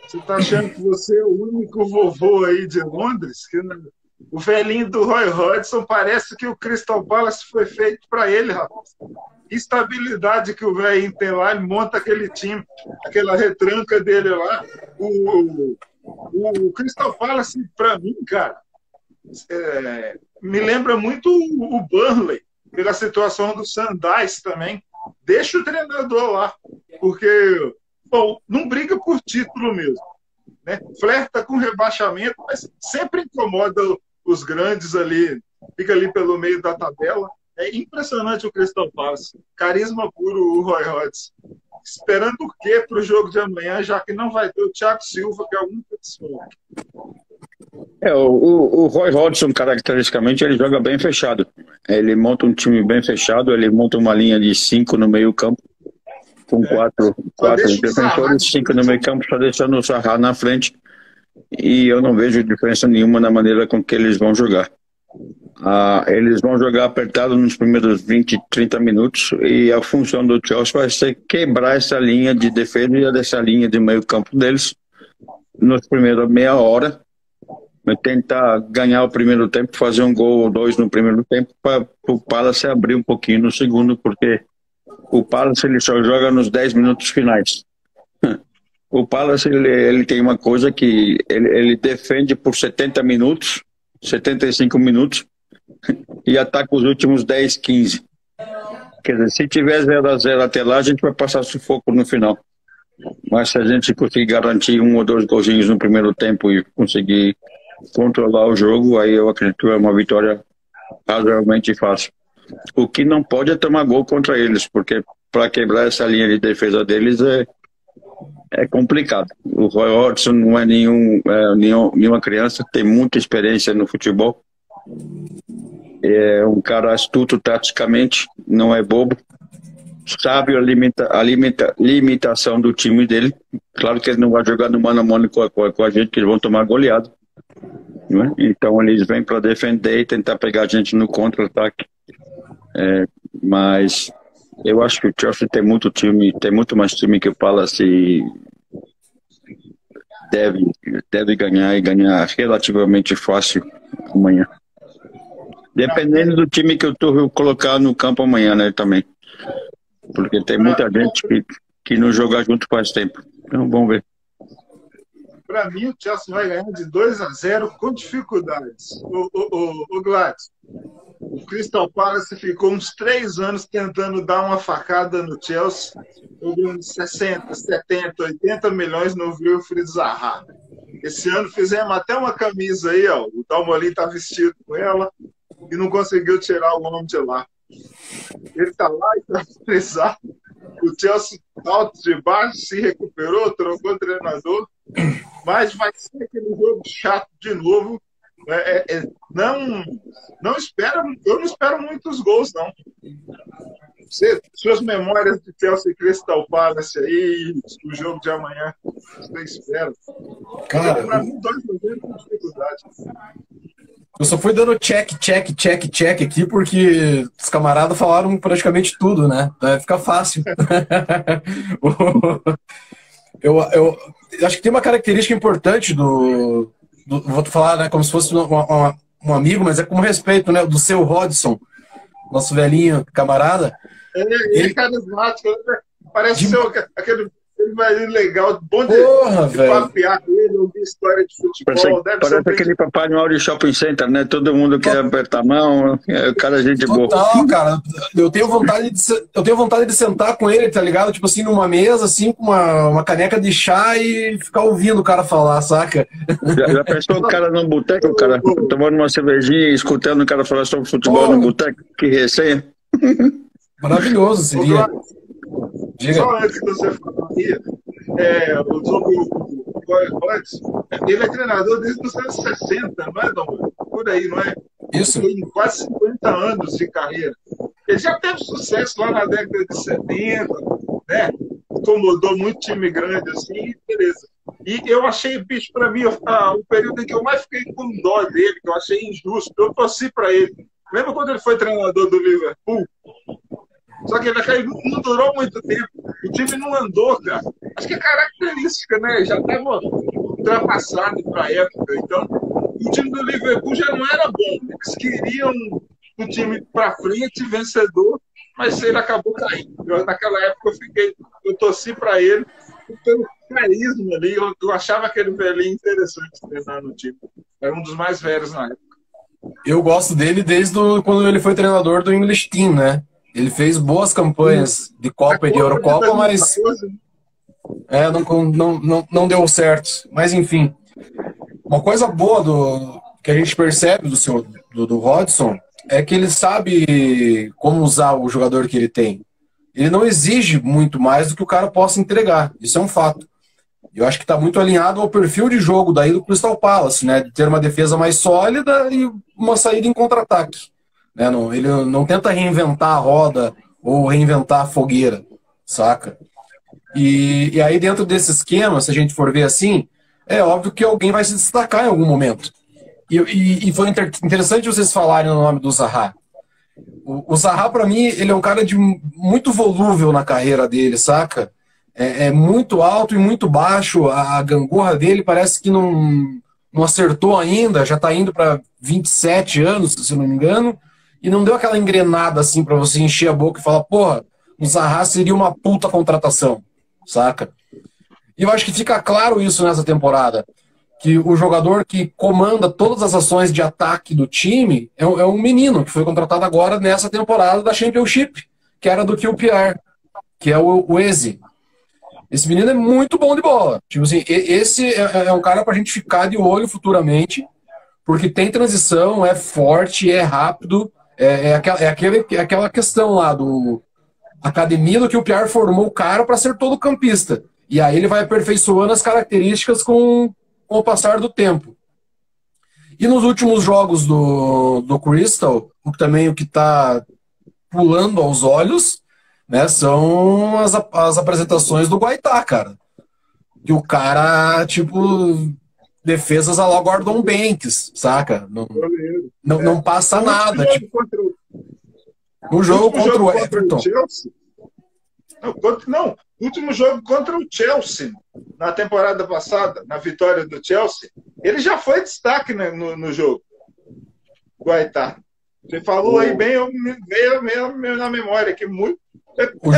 você tá achando que você é o único vovô aí de Londres? Que o velhinho do Roy Hodgson parece que o Crystal Palace foi feito para ele, rapaz. Estabilidade que o velhinho tem lá, ele monta aquele time, aquela retranca dele lá. O Crystal Palace, para mim, cara, me lembra muito o Burnley, pela situação do Sandais também. Deixa o treinador lá, porque, bom, não briga por título mesmo, né? Flerta com rebaixamento, mas sempre incomoda os grandes ali, fica ali pelo meio da tabela. É impressionante o Crystal Palace. Carisma puro, o Roy Hodgson. Esperando o quê para o jogo de amanhã, já que não vai ter o Thiago Silva, que é o único desfalque? O Roy Hodgson, caracteristicamente, ele joga bem fechado. Ele monta um time bem fechado, ele monta uma linha de 5 no meio campo, com quatro defensores, 5 no meio campo, só deixando o Zaha na frente. E eu não vejo diferença nenhuma na maneira com que eles vão jogar. Eles vão jogar apertado nos primeiros 20, 30 minutos e a função do Chelsea vai ser quebrar essa linha de defesa e dessa linha de meio campo deles nos primeiros meia hora, tentar ganhar o primeiro tempo, fazer um gol ou dois no primeiro tempo para o Palace abrir um pouquinho no segundo, porque o Palace ele só joga nos 10 minutos finais. O Palace ele tem uma coisa que ele defende por 70 minutos, 75 minutos e ataca os últimos 10, 15. Quer dizer, se tiver 0-0 até lá, a gente vai passar sufoco no final. Mas se a gente conseguir garantir 1 ou 2 golzinhos no primeiro tempo e conseguir controlar o jogo, aí eu acredito que é uma vitória razoavelmente fácil. O que não pode é tomar gol contra eles, porque para quebrar essa linha de defesa deles é complicado. O Roy Hodgson não é nenhuma criança, tem muita experiência no futebol. É um cara astuto taticamente, não é bobo. Sabe a limitação do time dele. Claro que ele não vai jogar no mano a mano com a gente, que eles vão tomar goleado. Não é? Então eles vêm para defender e tentar pegar a gente no contra-ataque. Mas eu acho que o Chelsea tem muito time, tem muito mais time que o Palace e deve ganhar e ganhar relativamente fácil amanhã. Dependendo do time que o Tuchel colocar no campo amanhã, né, também. Porque tem muita gente que não joga junto faz tempo. Então vamos ver. Para mim, o Chelsea vai ganhar de 2-0 com dificuldades. O Gladys, o Crystal Palace ficou uns 3 anos tentando dar uma facada no Chelsea, cobrando 60, 70, 80 milhões no Wilfried Zaha. Esse ano fizemos até uma camisa aí, ó. O Dalmolin tá vestido com ela e não conseguiu tirar o homem de lá. Ele tá lá e tá precisado. O Chelsea alto de baixo, se recuperou, trocou o treinador, mas vai ser aquele jogo chato de novo Não espera, eu não espero muitos gols, não. Suas memórias de Chelsea e Crystal Palace aí, o jogo de amanhã, você espera. Cara, para mim, 2-0 com dificuldade. Eu só fui dando check aqui porque os camaradas falaram praticamente tudo, né? Então vai ficar fácil. eu acho que tem uma característica importante vou falar, né, como se fosse um amigo, mas é com respeito, né? Do seu Hodgson, nosso velhinho camarada. Ele é carismático, né? Parece ser aquele velhinho legal, bom de papear com ele, ouvir história de futebol. Parece aquele Papai Noel de shopping center, né? Todo mundo quer apertar a mão, o cara é gente boa. Não, cara, eu tenho vontade de sentar com ele, tá ligado? Tipo assim, numa mesa, assim, com uma caneca de chá e ficar ouvindo o cara falar, saca? Já pensou o cara num boteco, o cara tomando uma cervejinha e escutando o cara falar sobre futebol no boteco? Que resenha. Maravilhoso seria. Só antes que você falaria, sobre o Hodgson, ele é treinador desde os anos 60, não é, Dom? Por aí, não é? Isso. Tem quase 50 anos de carreira. Ele já teve sucesso lá na década de 70, né? Incomodou muito time grande assim, beleza. E eu achei, bicho, para mim, o período em que eu mais fiquei com dó dele, que eu achei injusto, eu torci para ele. Lembra quando ele foi treinador do Liverpool? Só que ele não durou muito tempo. O time não andou, cara. Acho que é característica, né? Já estava ultrapassado para a época. Então, o time do Liverpool já não era bom. Eles queriam o time para frente, vencedor, mas ele acabou caindo. Naquela época eu torci para ele pelo carisma ali. Eu achava aquele velhinho interessante treinar no time. Era um dos mais velhos na época. Eu gosto dele desde quando ele foi treinador do English Team, né? Ele fez boas campanhas de Copa e de Eurocopa, mas não deu certo. Mas, enfim, uma coisa boa que a gente percebe do Hodgson é que ele sabe como usar o jogador que ele tem. Ele não exige muito mais do que o cara possa entregar. Isso é um fato. Eu acho que está muito alinhado ao perfil de jogo daí do Crystal Palace, né? De ter uma defesa mais sólida e uma saída em contra-ataque. Né? Ele não tenta reinventar a roda ou reinventar a fogueira, saca? E aí dentro desse esquema, se a gente for ver assim, é óbvio que alguém vai se destacar em algum momento. E foi interessante vocês falarem o nome do Zaha. O Zaha, para mim, ele é um cara muito volúvel na carreira dele, saca? É muito alto e muito baixo, a gangorra dele parece que não acertou ainda, já está indo para 27 anos, se eu não me engano, e não deu aquela engrenada assim para você encher a boca e falar, porra, o Zaha seria uma puta contratação, saca? E eu acho que fica claro isso nessa temporada, que o jogador que comanda todas as ações de ataque do time é um menino que foi contratado agora nessa temporada da Championship, que era do QPR, que é o Eze. Esse menino é muito bom de bola. Tipo assim, esse é um cara pra gente ficar de olho futuramente, porque tem transição, é forte, é rápido, aquela questão lá do academia do que o Pierre formou o cara para ser todo campista. E aí ele vai aperfeiçoando as características com o passar do tempo. E nos últimos jogos do Crystal, o que está pulando aos olhos, né, são as apresentações do Guaitá, cara. Que o cara, tipo, defesas a lá Gordon Banks, saca? Não passa nada. No jogo contra o Everton. No último jogo contra o Chelsea, na temporada passada, na vitória do Chelsea, ele já foi destaque no jogo. Guaitá. Você falou aí bem, eu veio na memória que muito.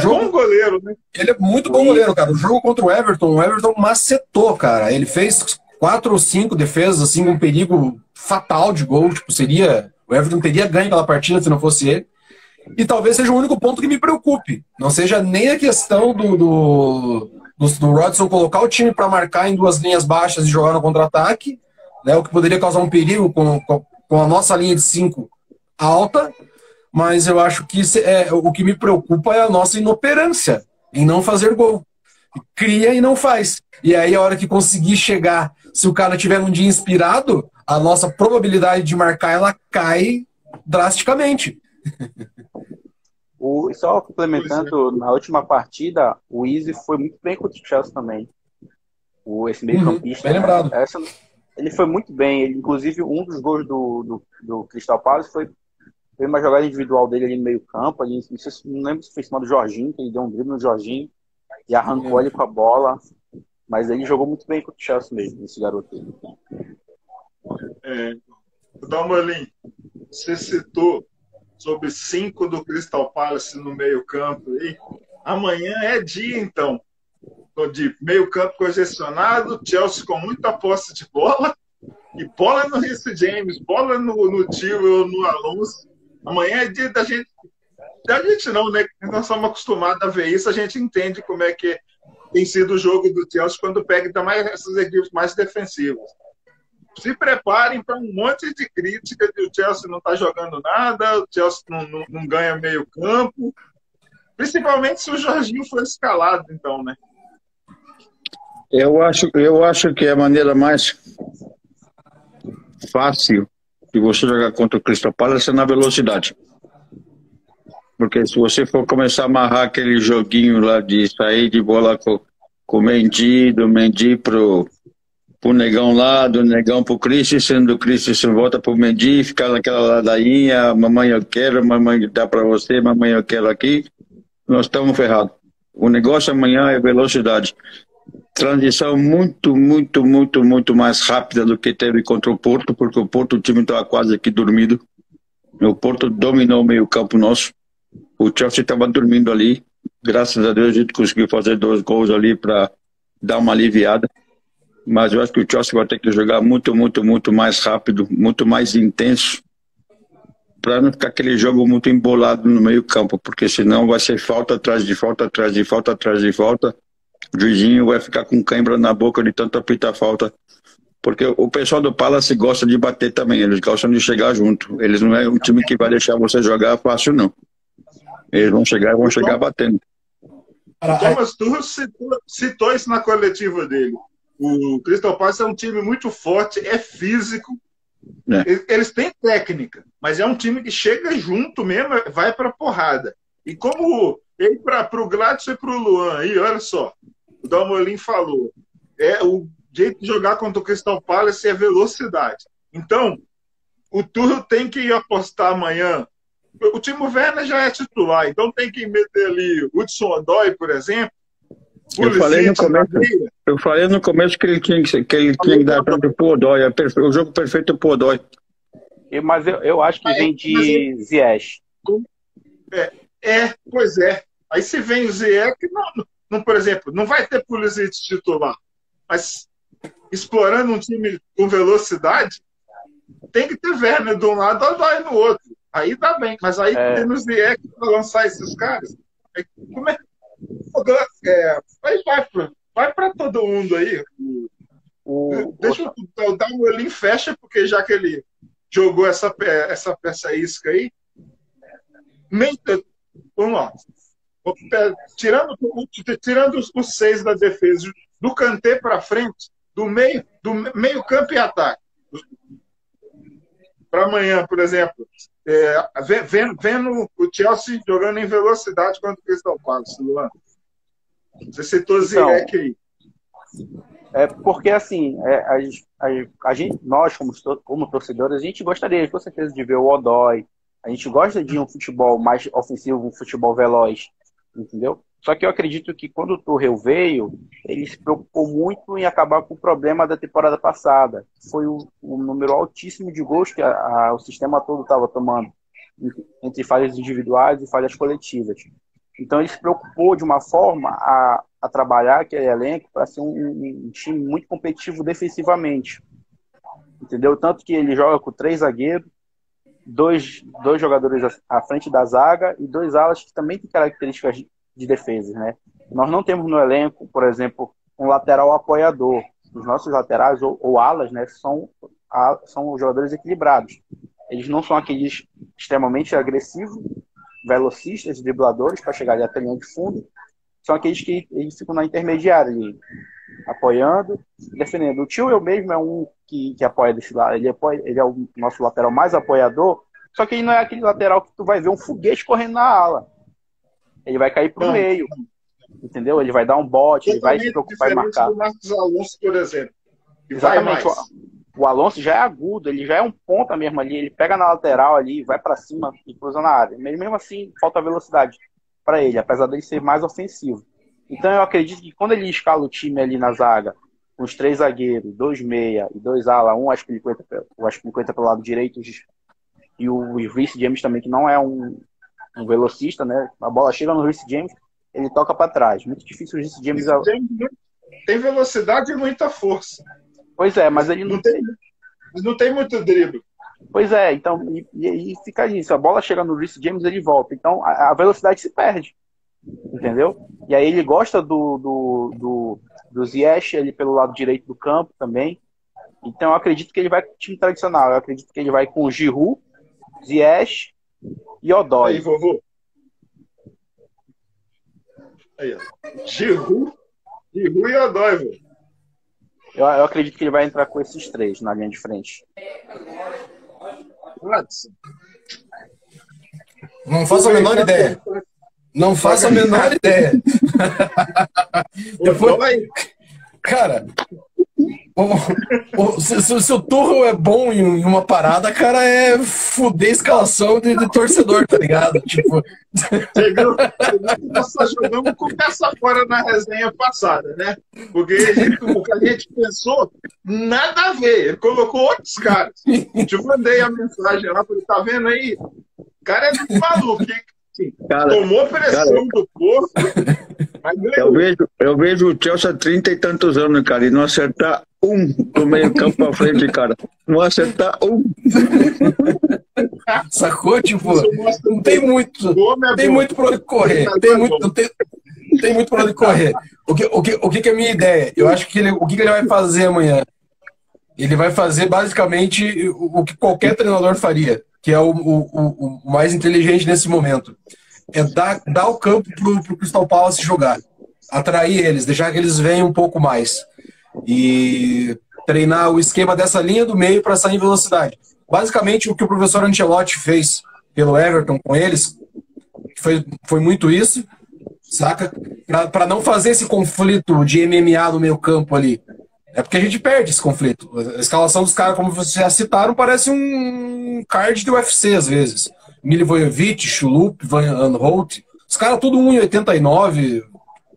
Bom goleiro, né? Ele é muito bom goleiro, cara. O jogo contra o Everton macetou, cara. Ele fez 4 ou 5 defesas, assim, um perigo fatal de gol. Tipo, o Everton teria ganho aquela partida se não fosse ele. E talvez seja o único ponto que me preocupe. Não seja nem a questão do Rodgson colocar o time para marcar em 2 linhas baixas e jogar no contra-ataque, né, o que poderia causar um perigo com a nossa linha de 5 alta, mas eu acho que o que me preocupa é a nossa inoperância em não fazer gol. Cria e não faz. E aí a hora que conseguir chegar, se o cara tiver um dia inspirado, a nossa probabilidade de marcar ela cai drasticamente. Só complementando, na última partida, o Izzy foi muito bem contra o Chelsea também. Esse meio-campista. Bem lembrado. Ele foi muito bem. Inclusive, um dos gols do Crystal Palace foi uma jogada individual dele ali no meio-campo. Não lembro se foi em cima do Jorginho, que ele deu um drible no Jorginho e arrancou ele com a bola. Mas ele jogou muito bem contra o Chelsea mesmo, esse garoto aí. Dalmolin, você citou sobre 5 do Crystal Palace no meio-campo aí. Amanhã é dia, então, de meio-campo congestionado, Chelsea com muita posse de bola, e bola no Reece James, bola no Tio ou no Alonso. Amanhã é dia da gente. Da gente não, né? Nós estamos acostumados a ver isso, a gente entende como é que tem sido o jogo do Chelsea quando pega também essas equipes mais defensivas. Se preparem para um monte de crítica de o Chelsea não está jogando nada, o Chelsea não ganha meio campo, principalmente se o Jorginho for escalado, então, né? Eu acho que a maneira mais fácil de você jogar contra o Crystal Palace é na velocidade. Porque se você for começar a amarrar aquele joguinho lá de sair de bola com o Mendy, do Mendy pro Negão lá, do Negão pro Christensen, do Christensen volta pro Mendy, ficar naquela ladainha, mamãe eu quero, mamãe dá pra você, mamãe eu quero aqui, nós estamos ferrados. O negócio amanhã é velocidade. Transição muito mais rápida do que teve contra o Porto, porque o Porto, o time estava quase aqui dormido. O Porto dominou o meio-campo nosso. O Chelsea estava dormindo ali. Graças a Deus a gente conseguiu fazer 2 gols ali para dar uma aliviada. Mas eu acho que o Chelsea vai ter que jogar muito mais rápido, muito mais intenso, para não ficar aquele jogo muito embolado no meio-campo, porque senão vai ser falta atrás de falta, atrás de falta, atrás de falta. O juizinho vai ficar com cãibra na boca de tanto apitar falta. Porque o pessoal do Palace gosta de bater também, eles gostam de chegar junto. Eles não é um time que vai deixar você jogar fácil, não. Eles vão chegar batendo. O Thomas Tuchel citou isso na coletiva dele. O Crystal Palace é um time muito forte, é físico. Eles têm técnica, mas é um time que chega junto mesmo, vai pra porrada. E como ele para o Gladson e para o Luan, aí, olha só, o Dalmolin falou, o jeito de jogar contra o Crystal Palace é velocidade. Então, o Tuchel tem que apostar amanhã. O Timo Werner já é titular, então tem que meter ali o Hudson-Odoi, por exemplo. Eu falei no começo que ele tinha que dar tanto pro Odoi, o jogo perfeito pro Odoi. Mas eu acho que vem de Ziyech. Pois é. Aí se vem o Ziyech, não, por exemplo, não vai ter Pulisic titular, mas explorando um time com velocidade, tem que ter Werner de um lado, Odoi no outro. Aí tá bem, mas aí tem o Ziyech para lançar esses caras. Aí, como é? Vai para todo mundo aí. Deixa eu dar um olhinho fecha, porque já que ele jogou essa peça isca aí, vamos lá. Tirando os 6 da defesa, do Kanté para frente, do meio campo e ataque. Para amanhã, por exemplo, vendo o Chelsea jogando em velocidade contra o Crystal Palace, Luan. Você citou Ziyech aí. Porque assim, a gente, nós como torcedores, a gente gostaria com certeza de ver o Odoi. A gente gosta de um futebol mais ofensivo, um futebol veloz, entendeu? Só que eu acredito que quando o Tuchel veio, ele se preocupou muito em acabar com o problema da temporada passada. Foi o número altíssimo de gols que o sistema todo estava tomando, entre falhas individuais e falhas coletivas. Então ele se preocupou de uma forma a trabalhar aquele elenco para ser um time muito competitivo defensivamente. Entendeu? Tanto que ele joga com 3 zagueiros, dois jogadores à frente da zaga e 2 alas que também têm características de defesa, né? Nós não temos no elenco, por exemplo, um lateral apoiador. Os nossos laterais ou alas, né, são jogadores equilibrados. Eles não são aqueles extremamente agressivos, velocistas, dribladores para chegar ali até a linha de fundo. São aqueles que eles ficam na intermediária ali. apoiando, defendendo. O Tio, eu mesmo, é um que apoia desse lado. Ele é o nosso lateral mais apoiador, só que ele não é aquele lateral que tu vai ver um foguete correndo na ala. Ele vai cair pro meio, entendeu? Ele vai dar um bote, ele vai se preocupar em marcar. Do Marcos Alonso, por exemplo. Exatamente. O Alonso já é agudo, ele já é um ponta mesmo ali, ele pega na lateral ali, vai para cima e cruza na área. Mesmo assim, falta velocidade para ele, apesar dele ser mais ofensivo. Então eu acredito que quando ele escala o time ali na zaga, com os 3 zagueiros, 2 meia e 2 ala, um Aspilicueta pelo lado direito e o Reece James também, que não é um velocista, né? A bola chega no Reece James, ele toca para trás. Muito difícil o Reece James... Tem velocidade e muita força. Pois é, mas ele não tem muito drible. Pois é, então, e fica isso. A bola chega no Reece James, ele volta. Então, a velocidade se perde. Entendeu? E aí ele gosta do Ziyech ali pelo lado direito do campo também. Então, eu acredito que ele vai com o time tradicional. Eu acredito que ele vai com o Giroud, Ziyech e Odoi. Aí, vovô. Aí, ó. Giroud e Odoi, vô. Eu acredito que ele vai entrar com esses 3 na linha de frente. Não faço a menor ideia. Não faço a menor ideia. Depois, cara, se o Tuchel é bom em uma parada, cara, é fuder a escalação de torcedor, tá ligado? Tipo... Nós só jogamos com peça fora na resenha passada, né? Porque o que a gente pensou, nada a ver. Ele colocou outros caras. Eu mandei a mensagem lá, falei, tá vendo aí? O cara é muito maluco. Cara, tomou pressão do corpo, mas eu vejo o Chelsea há 30 e tantos anos, cara, e não acertar um do meio campo pra frente, cara. Não acertar um. Sacou? Tipo, não tem muito. Tem muito pra onde correr. Tem muito pra onde correr. O que é a minha ideia? Eu acho que o que ele vai fazer amanhã? Ele vai fazer basicamente o que qualquer treinador faria, que é o mais inteligente nesse momento. É dar o campo pro Crystal Palace jogar. Atrair eles, deixar que eles venham um pouco mais. E treinar o esquema dessa linha do meio para sair em velocidade. Basicamente, o que o professor Ancelotti fez pelo Everton com eles, foi muito isso, saca? Para não fazer esse conflito de MMA no meio campo ali. É porque a gente perde esse conflito. A escalação dos caras, como vocês já citaram, parece um card de UFC, às vezes. Milivojevic, Chulup, Van Aanholt. Os caras tudo 1,89,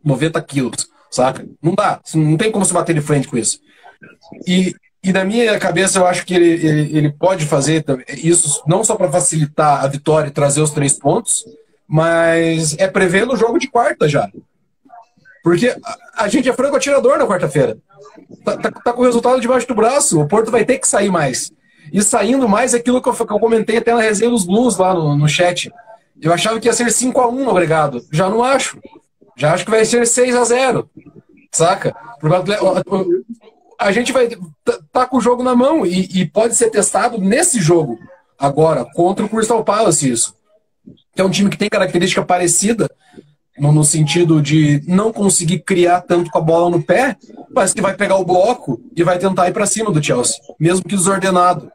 90 quilos, saca? Não dá. Não tem como se bater de frente com isso. E na minha cabeça, eu acho que ele pode fazer isso não só para facilitar a vitória e trazer os 3 pontos, mas é prevendo o jogo de quarta já. Porque a gente é franco atirador na quarta-feira. Tá com o resultado debaixo do braço. O Porto vai ter que sair mais. E saindo mais é aquilo que eu comentei até na resenha dos Blues lá no chat. Eu achava que ia ser 5-1 no agregado. Já não acho. Já acho que vai ser 6-0. Saca? A gente vai tá com o jogo na mão e pode ser testado nesse jogo agora, contra o Crystal Palace isso. Que é um time que tem característica parecida no sentido de não conseguir criar tanto com a bola no pé, mas que vai pegar o bloco e vai tentar ir para cima do Chelsea, mesmo que desordenado.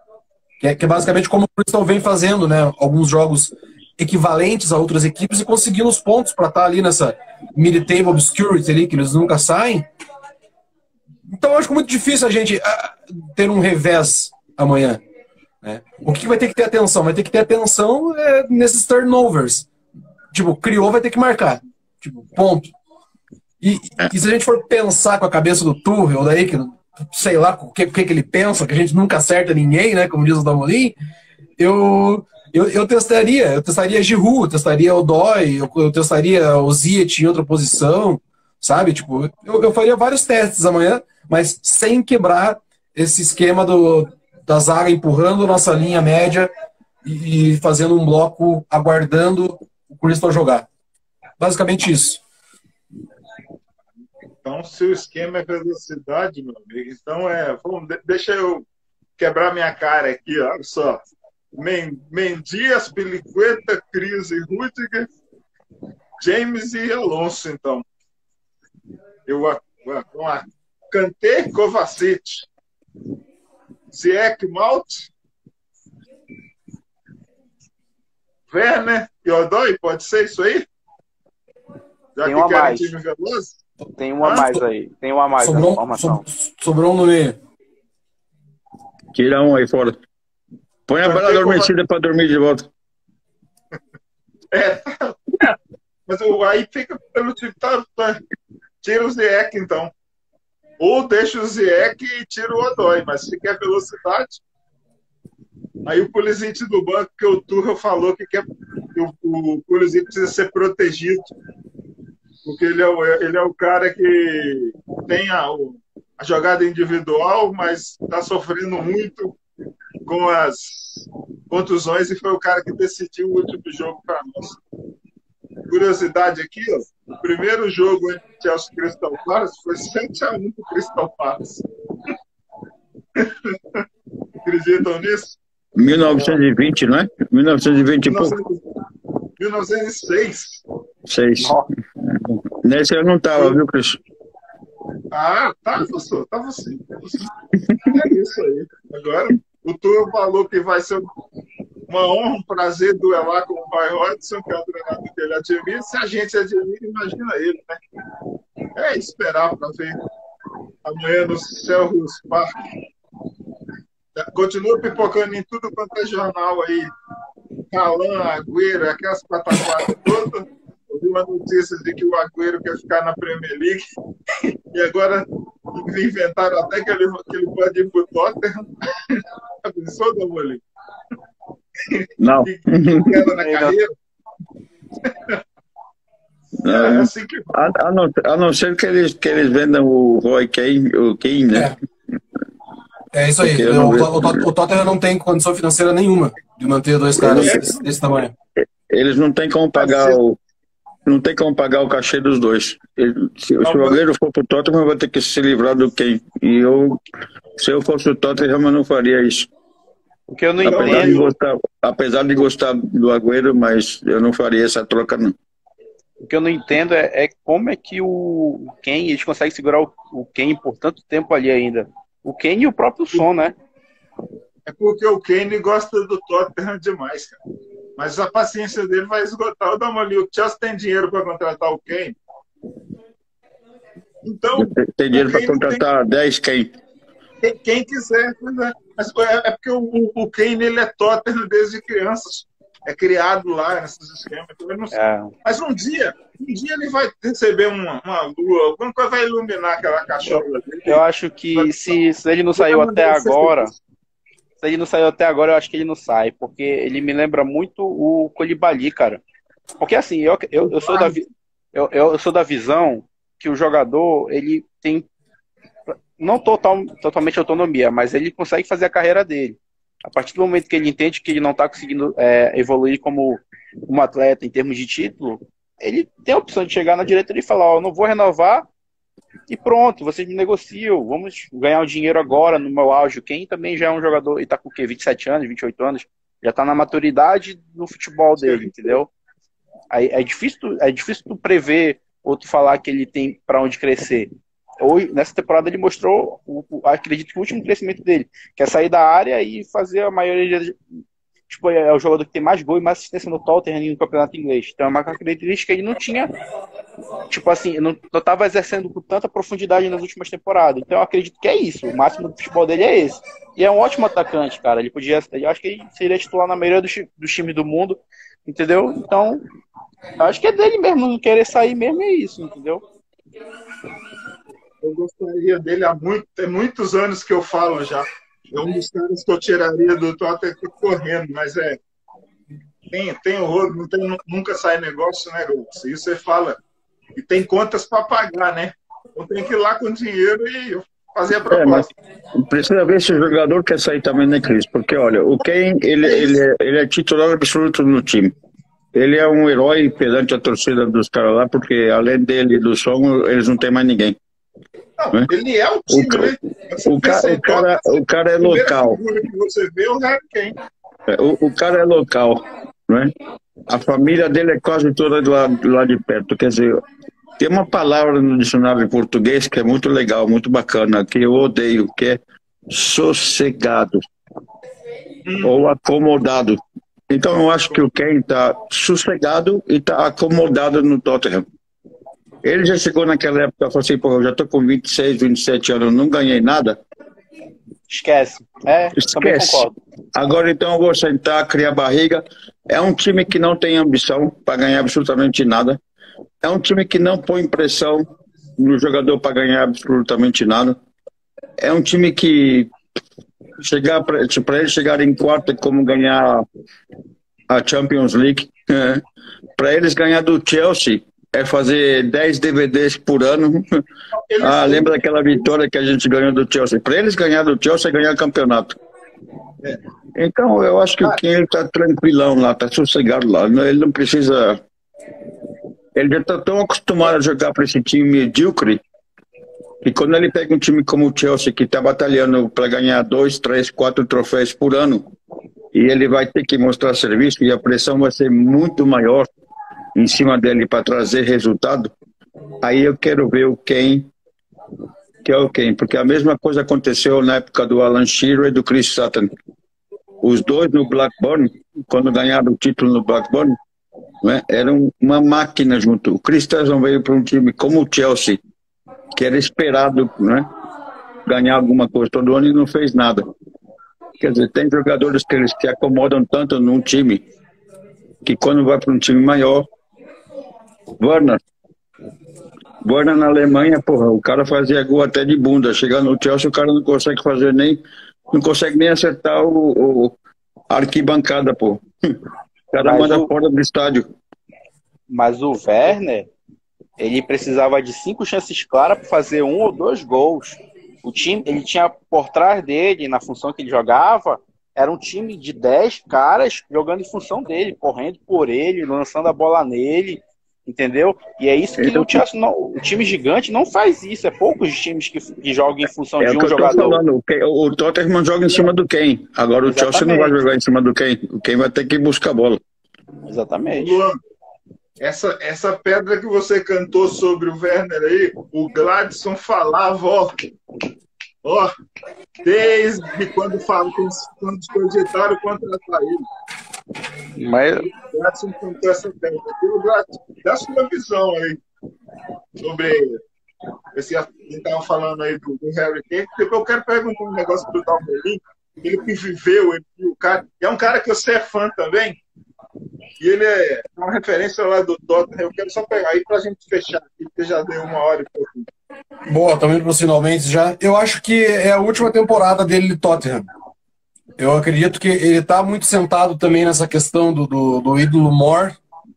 Que é basicamente como o Crystal vem fazendo, né? Alguns jogos equivalentes a outras equipes e conseguindo os pontos para estar ali nessa mid-table obscurity ali, que eles nunca saem. Então eu acho muito difícil a gente ter um revés amanhã. Né? O que vai ter que ter atenção? Vai ter que ter atenção nesses turnovers. Tipo, criou, vai ter que marcar. Tipo, ponto. E se a gente for pensar com a cabeça do Tuchel, daí que sei lá o que ele pensa, que a gente nunca acerta ninguém, né? Como diz o Damolin, eu testaria Giroud, eu testaria Odoi, eu testaria o Ziyech em outra posição, sabe? Tipo, eu faria vários testes amanhã, mas sem quebrar esse esquema da zaga empurrando nossa linha média e fazendo um bloco aguardando o Crystal jogar. Basicamente isso. Então, se o esquema é velocidade, meu amigo, então deixa eu quebrar minha cara aqui, olha só. Mendy, Aspilicueta, Cris e Rudiger, James e Alonso, então. Com a Kanté, Kovacic, Ziyech, Malt, Werner e Odoi, pode ser isso aí? Já Tem que uma querem mais. time veloz? Tem uma mais aí. Tem uma mais na formação. Sobrou um no meio. Tira um aí fora. Põe a bala adormecida para dormir de volta. Mas aí fica pelo time. Tira o Ziyech, então. Ou deixa o Ziyech e tira o Odoi. Mas se quer velocidade, aí o Pulisic do banco, que o Tuchel falou que o Pulisic precisa ser protegido. Porque ele é o cara que tem a jogada individual, mas está sofrendo muito com as contusões e foi o cara que decidiu o último jogo para nós. Curiosidade aqui, ó, o primeiro jogo entre Chelsea e Crystal Palace foi 7-1 para o Crystal Palace. Acreditam nisso? 1920, não é? 1920 e pouco. 1906. 6. Nesse eu não estava, viu, Cris? Tava sim. É isso aí. Agora, o Tuchel falou que vai ser uma honra, um prazer duelar com o Roy Hodgson, que é o treinador que ele admira. Se a gente admira, imagina ele, né? É esperar para ver amanhã no Selhurst Park. Continua pipocando em tudo quanto é jornal aí. Haaland, Agüero, aquelas pataquadas todas. Ouvi uma notícia de que o Agüero quer ficar na Premier League. E agora inventaram até que ele pode ir para o Tottenham. Pensou, Damoli? Não. Queda na carreira. É assim que... a não ser que eles vendam o Roy Keane, o Keane, né? É isso aí. O Tottenham não tem condição financeira nenhuma de manter dois caras desse tamanho. Eles não têm como pagar o cachê dos dois. Se o Agüero for pro Tottenham, vai ter que se livrar do Kane. E se eu fosse o Tottenham, eu não faria isso. O que eu não entendo... Apesar de gostar do Agüero, mas eu não faria essa troca, não. O que eu não entendo é como é que o Kane, eles conseguem segurar o Kane por tanto tempo ali ainda. O Kane e o próprio Son, né? É porque o Kane gosta do Tottenham demais, cara. Mas a paciência dele vai esgotar. O Damoli, o Chelsea tem dinheiro para contratar o Kane. Então, tem dinheiro para contratar 10 Kane. Quem quiser. Mas é porque o Kane ele é Tottenham desde criança. É criado lá nesses esquemas. Eu não sei. Mas um dia ele vai receber uma lua, alguma coisa vai iluminar aquela cachola dele. Eu acho que se ele não saiu até agora... Se ele não saiu até agora, eu acho que ele não sai, porque ele me lembra muito o Koulibaly, cara. Porque assim, eu sou da visão que o jogador, ele tem não totalmente autonomia, mas ele consegue fazer a carreira dele. A partir do momento que ele entende que ele não está conseguindo evoluir como um atleta em termos de título, ele tem a opção de chegar na diretoria e falar, eu não vou renovar, e pronto, vocês me negociam, vamos ganhar o dinheiro agora no meu auge. Quem também já é um jogador e tá com o quê? 27 anos, 28 anos, já tá na maturidade no futebol dele, entendeu? Aí é difícil tu prever ou tu falar que ele tem para onde crescer. Hoje, nessa temporada ele mostrou, acredito que o último crescimento dele, que é sair da área e fazer a maioria tipo, é o jogador que tem mais gol e mais assistência no Tottenham no campeonato inglês. Então é uma característica que ele não tinha, tipo assim, não estava exercendo com tanta profundidade nas últimas temporadas. Então eu acredito que é isso, o máximo do futebol dele é esse. E é um ótimo atacante, cara. Eu acho que ele seria titular na maioria dos times do mundo, entendeu? Então, eu acho que é dele mesmo, não querer sair mesmo é isso, entendeu? Eu gostaria dele tem muitos anos que eu falo já. É um dos caras que eu tiraria do Tottenham correndo, mas tem o rolo, nunca sai negócio, né, Gulson? Isso você fala. E tem contas para pagar, né? Então tem que ir lá com dinheiro e fazer a proposta. Precisa ver se o jogador quer sair também, né, Cris? Porque, olha, o Kane, ele é titular absoluto no time. Ele é um herói perante a torcida dos caras lá, porque além dele e do Son, eles não têm mais ninguém. Não, ele é o time, né? O cara é local. Que você vê, o Harry Kane. O cara é local, né? A família dele é quase toda do lado de perto. Quer dizer, Tem uma palavra no dicionário português que é muito legal, muito bacana, que eu odeio, que é sossegado ou acomodado. Então eu acho que o Kane está sossegado e está acomodado no Tottenham. Ele já chegou naquela época e falou assim, pô, eu já estou com 26, 27 anos, não ganhei nada. Esquece. Também Esquece. concordo. Agora então eu vou sentar, criar barriga. É um time que não tem ambição para ganhar absolutamente nada. É um time que não põe pressão no jogador para ganhar absolutamente nada. É um time que chegar para ele chegar em quarto é como ganhar a Champions League. Para eles ganhar do Chelsea é fazer 10 DVDs por ano. Lembra daquela vitória que a gente ganhou do Chelsea? Para eles ganhar do Chelsea é ganhar campeonato. Então eu acho que o Kane está tranquilão lá, está sossegado lá. Ele não precisa. Ele já está tão acostumado a jogar para esse time medíocre que quando ele pega um time como o Chelsea, que está batalhando para ganhar 2, 3, 4 troféus por ano, e ele vai ter que mostrar serviço e a pressão vai ser muito maior em cima dele para trazer resultado, aí eu quero ver o Kane, que é o Kane, porque a mesma coisa aconteceu na época do Alan Shearer e do Chris Sutton. Os dois no Blackburn, quando ganharam o título no Blackburn, né, eram uma máquina junto. O Chris Sutton veio para um time como o Chelsea, que era esperado, né, ganhar alguma coisa todo ano e não fez nada. Quer dizer, tem jogadores que eles se acomodam tanto num time que quando vai para um time maior, Werner na Alemanha, porra, o cara fazia gol até de bunda. Chegar no Chelsea, o cara não consegue fazer não consegue nem acertar a arquibancada, pô. O cara manda fora do estádio. Mas o Werner, ele precisava de 5 chances claras para fazer 1 ou 2 gols. O time, ele tinha por trás dele, na função que ele jogava, era um time de 10 caras jogando em função dele, correndo por ele, lançando a bola nele, entendeu? E é isso que o time gigante não faz isso. É poucos times que jogam em função de um jogador. Falando, o Tottenham joga em cima do Kane. Agora o Chelsea não vai jogar em cima do Kane. O Kane vai ter que buscar a bola. Exatamente. Luan, essa pedra que você cantou sobre o Werner aí, o Gladson falava, ó, desde quando cogitaram contratar ele. Mas O Gladson cantou essa pedra. Dá a sua visão aí sobre esse que estava falando aí do Harry Kane. Depois eu quero perguntar um negócio do Dalmerin, ele que viveu, o cara, é um cara que você é fã também. E ele é uma referência lá do Tottenham. Eu quero só pegar aí pra gente fechar aqui, porque já deu 1 hora e pouco. Boa, estamos indo para os finalmente já. Eu acho que é a última temporada dele de Tottenham. Eu acredito que ele está muito sentado também nessa questão do ídolo mor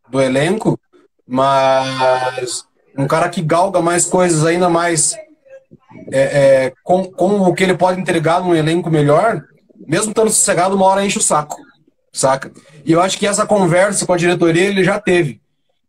do elenco, mas um cara que galga mais coisas, ainda mais com o que ele pode entregar num elenco melhor, mesmo estando sossegado, uma hora enche o saco. Saca? E eu acho que essa conversa com a diretoria ele já teve,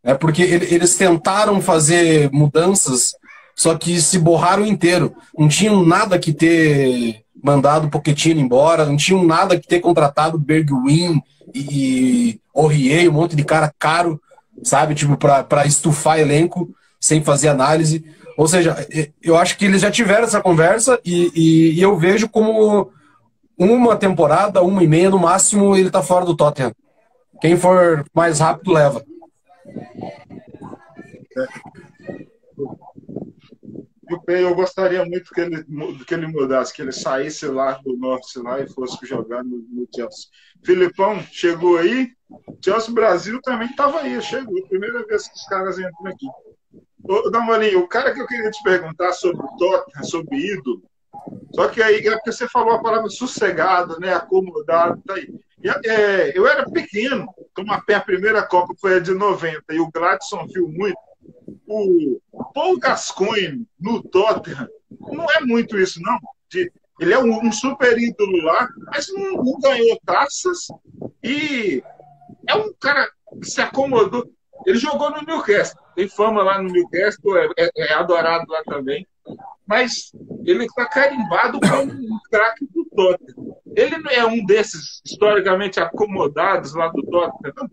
né? Porque eles tentaram fazer mudanças, só que se borraram inteiro. Não tinham nada que ter mandado o Pochettino embora, não tinham nada que ter contratado Bergwijn e Aurier, um monte de cara caro, sabe? Tipo, para estufar elenco sem fazer análise. Ou seja, eu acho que eles já tiveram essa conversa e eu vejo como 1 temporada, 1,5 no máximo, ele tá fora do Tottenham. Quem for mais rápido, leva. Eu gostaria muito que ele mudasse, que ele saísse lá do Norte lá e fosse jogar no Chelsea. Filipão, chegou aí. Chelsea Brasil também estava aí, chegou. Primeira vez que os caras entram aqui. Ô, Dalmarinho, o cara que eu queria te perguntar sobre o Tottenham, sobre ídolo, só que aí é porque você falou a palavra sossegado, né? Acomodado, tá aí. Eu era pequeno, como a primeira Copa foi a de 90, e o Gladson viu muito. O Paul Gascoigne no Tottenham não é muito isso, não. Ele é um super ídolo lá, mas não ganhou taças e é um cara que se acomodou. Ele jogou no Newcastle, tem fama lá no Newcastle, é adorado lá também. Mas ele está carimbado como um craque do Tottenham. Ele não é um desses historicamente acomodados lá do Tottenham,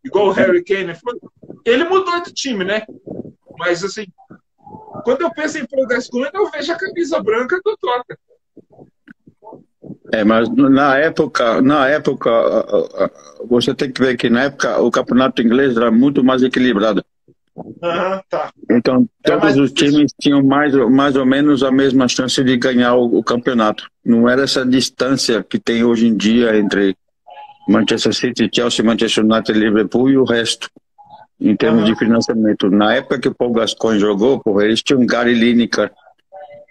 igual o Harry Kane foi. Ele mudou de time, né? Mas, assim, quando eu penso em Paul Gascoigne, eu vejo a camisa branca do Tottenham. Mas na época, você tem que ver que na época o campeonato inglês era muito mais equilibrado. Tá. Então, todos os times tinham mais ou menos a mesma chance de ganhar o campeonato. Não era essa distância que tem hoje em dia entre Manchester City, Chelsea, Manchester United, Liverpool e o resto, em termos de financiamento. Na época que o Paul Gascoigne jogou, eles tinham Gary Lineker,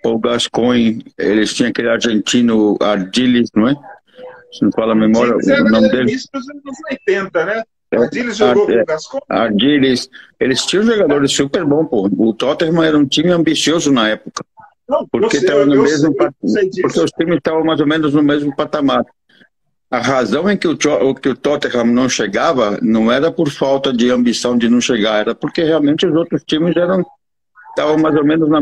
Paul Gascoigne, eles tinham aquele argentino Ardiles, não é? Se não fala a memória, o nome dele. Isso nos anos 80, né? Ardiles jogou com o Gascoigne. Ardiles, eles tinham jogadores super bons, pô. O Tottenham era um time ambicioso na época. Não, porque porque os times estavam mais ou menos no mesmo patamar. A razão em que o Tottenham não chegava não era por falta de ambição de não chegar, era porque realmente os outros times estavam mais ou menos no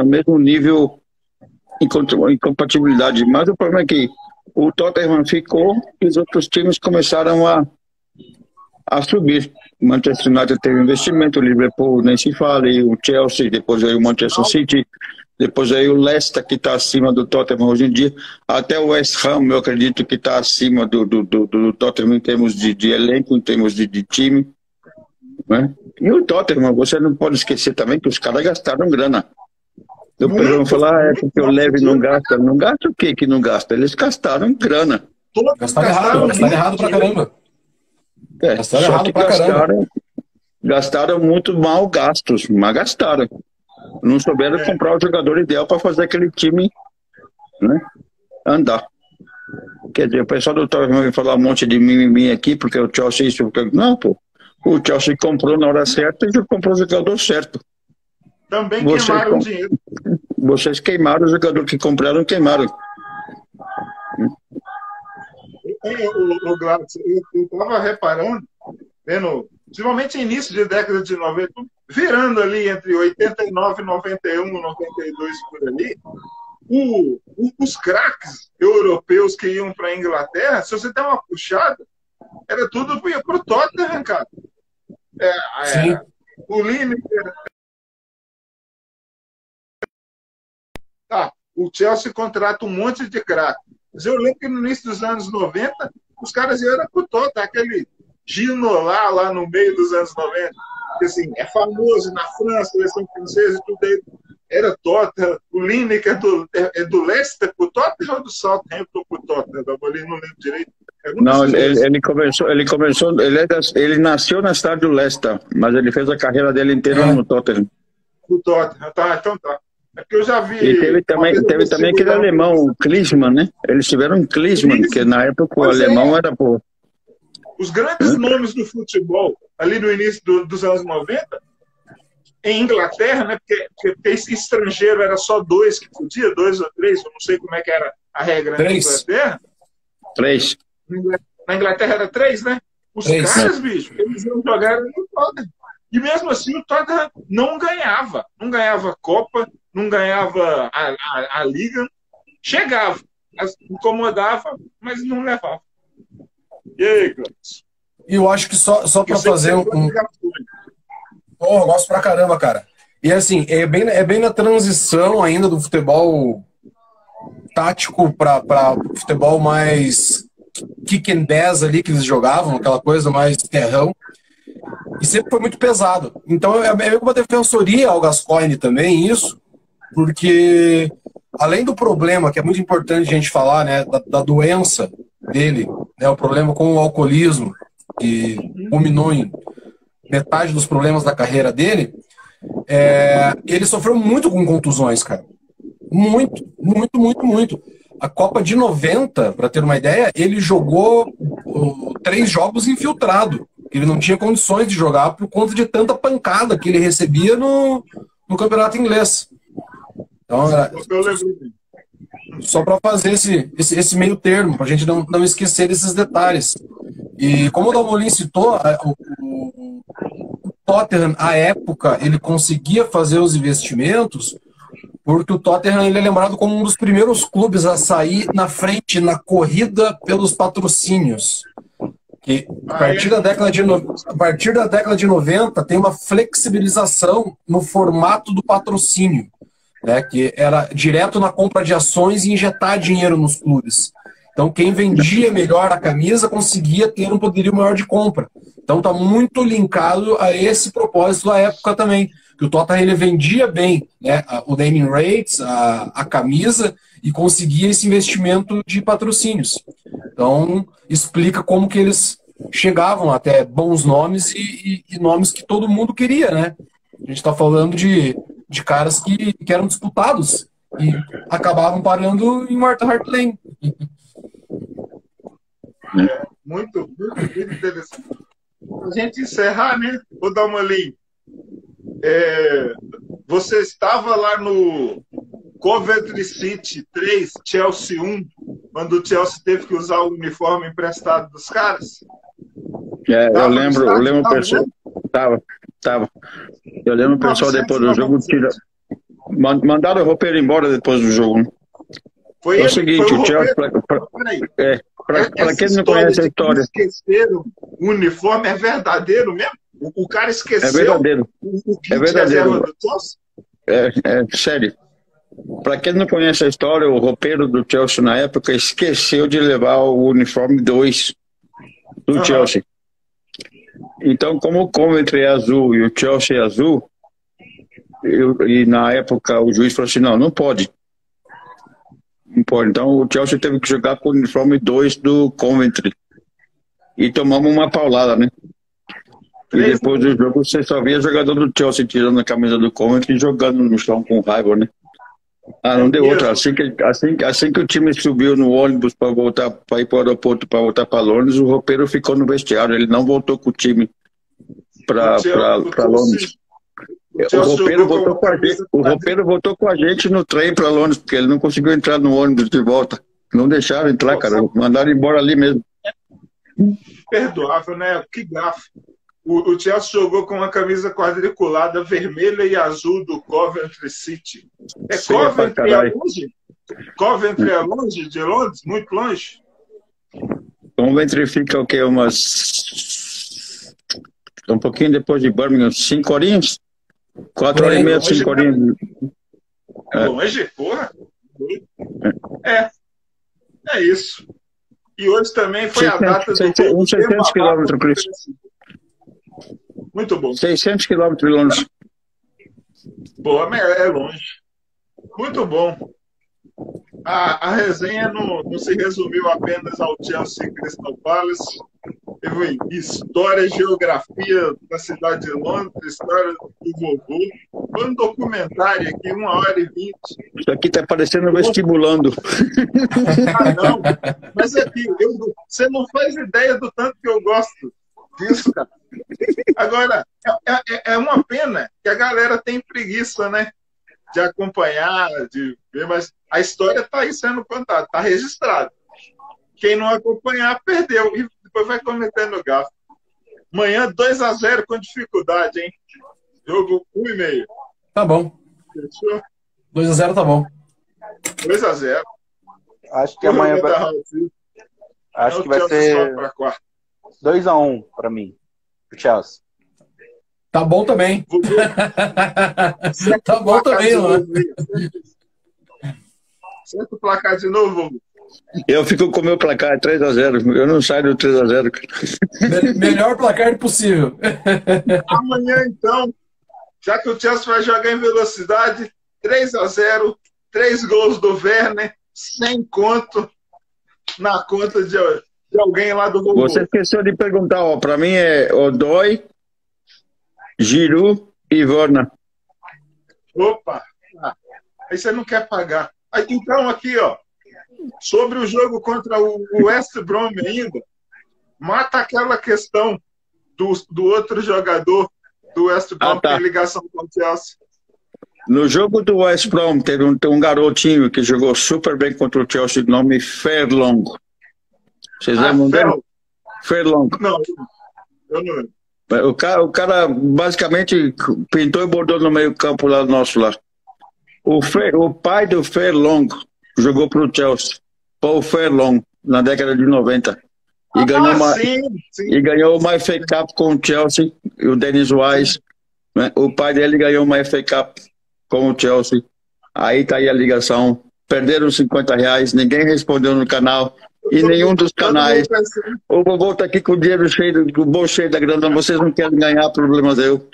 mesmo nível incompatibilidade. Mas o problema é que o Tottenham ficou e os outros times começaram a subir. O Manchester United teve investimento, o Liverpool nem se fala, e o Chelsea, depois aí o Manchester City, depois aí o Leicester, que está acima do Tottenham hoje em dia, até o West Ham, eu acredito que está acima do Tottenham em termos de elenco, em termos de time, né? E o Tottenham, você não pode esquecer também que os caras gastaram grana. Eu vou falar, porque o Leve não gasta. Não gasta o que não gasta? Eles gastaram grana. Gastaram errado pra caramba. Só que gastaram muito mal gastos, mas gastaram. Não souberam comprar o jogador ideal para fazer aquele time, né, andar. Quer dizer, o pessoal do Tottenham vai falar um monte de mimimi aqui, porque o Chelsea isso, porque... Não, pô. O Chelsea comprou na hora certa e comprou o jogador certo. Também queimaram dinheiro. Vocês queimaram o jogador que compraram, queimaram. O Gladys, eu estava reparando, vendo, principalmente início de década de 90, virando ali entre 89, 91, 92 por ali, os craques europeus que iam para a Inglaterra, se você der uma puxada, era tudo para o Tottenham, cara. O Lineker. O Chelsea contrata um monte de craque. Mas eu lembro que no início dos anos 90, os caras iam para o Tottenham, aquele Ginola lá no meio dos anos 90, que assim, é famoso na França, seleção francesa e tudo aí. Era Tottenham, o Lineker é do Leicester pro Tottenham ou do Southampton pro Tottenham? Eu não lembro direito. Não, ele nasceu na cidade do Leicester, mas ele fez a carreira dele inteira no Tottenham. No Tottenham, então tá. É que eu já vi. E teve também aquele alemão, o Klinsmann, né? Eles tiveram um Klinsmann, que na época o alemão era por... Os grandes nomes do futebol, ali no início dos anos 90, em Inglaterra, né? Porque esse estrangeiro era só 2 que podia, 2 ou 3, eu não sei como é que era a regra na Inglaterra. 3. Na Inglaterra era 3, né? Os 3, caras, bicho, eles iam jogar no Tottenham. E mesmo assim o Tottenham não ganhava. Não ganhava Copa, não ganhava a Liga. Chegava, incomodava, mas não levava. E aí, Cláudio? E eu acho que só para fazer eu gosto pra caramba, cara. E assim, é bem na transição ainda do futebol tático para futebol mais kick and bass ali que eles jogavam, aquela coisa mais terrão. E sempre foi muito pesado. Então é meio que uma defensoria ao Gascoigne também, isso, porque além do problema, que é muito importante a gente falar, né, da doença dele, né, o problema com o alcoolismo, que culminou em metade dos problemas da carreira dele, ele sofreu muito com contusões, cara. Muito, muito, muito, muito. A Copa de 90, para ter uma ideia, ele jogou 3 jogos infiltrado. Ele não tinha condições de jogar por conta de tanta pancada que ele recebia no campeonato inglês. Então, só para fazer esse meio termo, para a gente não esquecer desses detalhes. E como o Dalmolin citou, o Tottenham, à época, ele conseguia fazer os investimentos porque o Tottenham ele é lembrado como um dos primeiros clubes a sair na frente na corrida pelos patrocínios. Que a partir da década de 90 tem uma flexibilização no formato do patrocínio, né, que era direto na compra de ações e injetar dinheiro nos clubes. Então, quem vendia melhor a camisa conseguia ter um poderio maior de compra. Então, está muito linkado a esse propósito da época também. Que o Tottenham ele vendia bem, né, o naming rights, a camisa, e conseguia esse investimento de patrocínios. Então, explica como que eles chegavam até bons nomes e nomes que todo mundo queria, né? A gente está falando de caras que eram disputados e acabavam parando em White Hart Lane. Muito interessante. A gente encerrar, né? Vou dar uma linha. Você estava lá no Coventry City 3, Chelsea 1, quando o Chelsea teve que usar o uniforme emprestado dos caras? Eu lembro o pessoal. Tava. Eu lembro o pessoal depois do jogo mandaram o roupeiro embora depois do jogo. Foi o seguinte, o Chelsea. Para quem não conhece a história. Esqueceram o uniforme é verdadeiro mesmo? O cara esqueceu. É verdadeiro. O kit É verdadeiro. reserva do Chelsea? Sério. Para quem não conhece a história, o roupeiro do Chelsea na época esqueceu de levar o uniforme 2 do Chelsea. Então, como o Coventry é azul e o Chelsea é azul, e na época o juiz falou assim, não pode. Não pode. Então o Chelsea teve que jogar com o uniforme 2 do Coventry. E tomamos uma paulada, né? E depois do jogo você só via jogador do Chelsea tirando a camisa do Coventry e jogando no chão com raiva, né? Não deu outra. Assim que o time subiu no ônibus para voltar, para ir para o aeroporto, para voltar para Londres, o roupeiro ficou no vestiário. Ele não voltou com o time para Londres. O roupeiro voltou com a gente no trem para Londres, porque ele não conseguiu entrar no ônibus de volta. Não deixaram entrar, cara. Mandaram embora ali mesmo. Perdoável, né? Que gafe. O Chelsea jogou com uma camisa quadriculada vermelha e azul do Coventry City. Coventry é longe? Coventry é longe de Londres? Muito longe? Coventry fica o quê? Um pouquinho depois de Birmingham, 5 horinhas? 4 horas e meia, 5 horinhas. Longe, porra. É isso. E hoje também foi a data do... 600 quilômetros, Cris. Muito bom. 600 quilômetros de Londres. Boa, é longe. Muito bom. A resenha não se resumiu apenas ao Chelsea e Crystal Palace. Teve história, geografia da cidade de Londres, história do vovô. Foi um documentário aqui, 1h20. Isso aqui tá parecendo vestibulando. Não. Mas aqui, você não faz ideia do tanto que eu gosto disso, cara. Agora, é uma pena que a galera tem preguiça, né? De acompanhar, de ver, mas a história está aí sendo contada, está registrado. Quem não acompanhar, perdeu. E depois vai cometendo gasto. Amanhã, 2-0 com dificuldade, hein? Jogo 1,5. Tá bom. Fechou? 2-0 tá bom. 2-0. Acho que amanhã vai... Acho que vai ser 2-1 para mim. O Chelsea. Tá bom também. Tá bom também, mano. Certo o placar de novo. Eu fico com o meu placar 3-0. Eu não saio do 3-0. Melhor placar possível. Amanhã, então, já que o Chelsea vai jogar em velocidade, 3-0, 3 gols do Werner, sem conto na conta de alguém lá do Vovô. Você esqueceu de perguntar, ó. Pra mim é Odoi, Giroud e Werner. Opa! Aí você não quer pagar. Então, aqui, ó, sobre o jogo contra o West Brom ainda, mata aquela questão do outro jogador do West Brom que tem ligação com o Chelsea. No jogo do West Brom, teve um garotinho que jogou super bem contra o Chelsea, de nome Furlong. Vocês lembram dele? Furlong. Não, eu não lembro. O cara basicamente pintou e bordou no meio campo lá nosso lá. O pai do Furlong jogou para o Chelsea, Paul Furlong, na década de 90. E ganhou sim. E ganhou uma FA Cup com o Chelsea, e o Dennis Wise, né? O pai dele ganhou uma FA Cup com o Chelsea. Aí tá aí a ligação. Perderam 50 reais, ninguém respondeu no canal. E nenhum dos canais. O vovô tá aqui com o dinheiro cheio, com o bolso cheio da grana, vocês não querem ganhar, problema seu.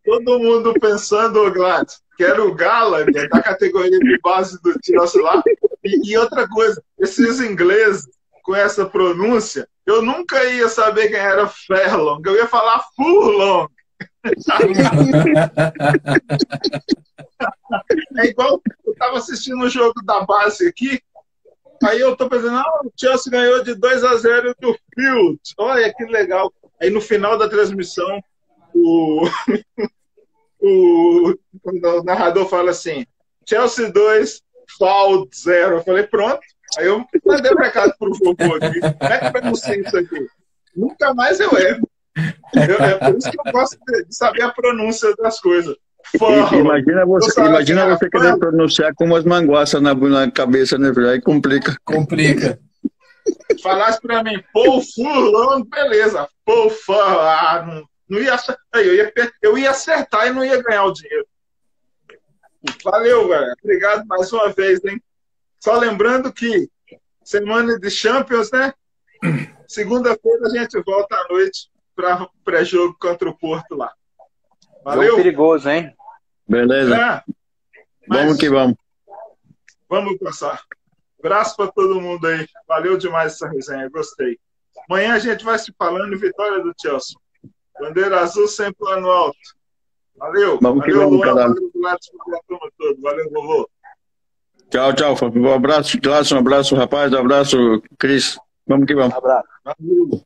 Todo mundo pensando, Gladys, que era o Gallagher da categoria de base do Chelsea lá. E outra coisa, esses ingleses com essa pronúncia, eu nunca ia saber quem era Furlong, eu ia falar Furlong. É igual, eu estava assistindo o jogo da base aqui, aí eu tô pensando, o Chelsea ganhou de 2-0 do Field. Olha que legal. Aí no final da transmissão, o narrador fala assim, Chelsea 2, Field 0. Eu falei, pronto. Aí eu mandei um recado pro vovô aqui. Como é que pronuncia isso aqui? Nunca mais eu erro. É por isso que eu gosto de saber a pronúncia das coisas. Imagina você querer pronunciar com umas manguaças na cabeça, né? Aí complica. Falasse pra mim, Paul Furlong, beleza. Paul Furlong. Não ia, eu ia acertar e não ia ganhar o dinheiro. Valeu, galera. Obrigado mais uma vez, hein? Só lembrando que semana de Champions, né? Segunda-feira a gente volta à noite para pré-jogo contra o Porto lá. Valeu? Jogo perigoso, hein? Beleza. Vamos que vamos. Vamos passar. Abraço para todo mundo aí. Valeu demais essa resenha, gostei. Amanhã a gente vai se falando vitória do Chelsea. Bandeira azul sempre lá no alto. Valeu. Vamos que valeu, vamos, Luan. caralho. Valeu, vovô. Tchau, tchau. Um abraço, Cláudio. Um abraço, rapaz. Um abraço, Cris. Vamos que vamos. Um abraço. Valeu.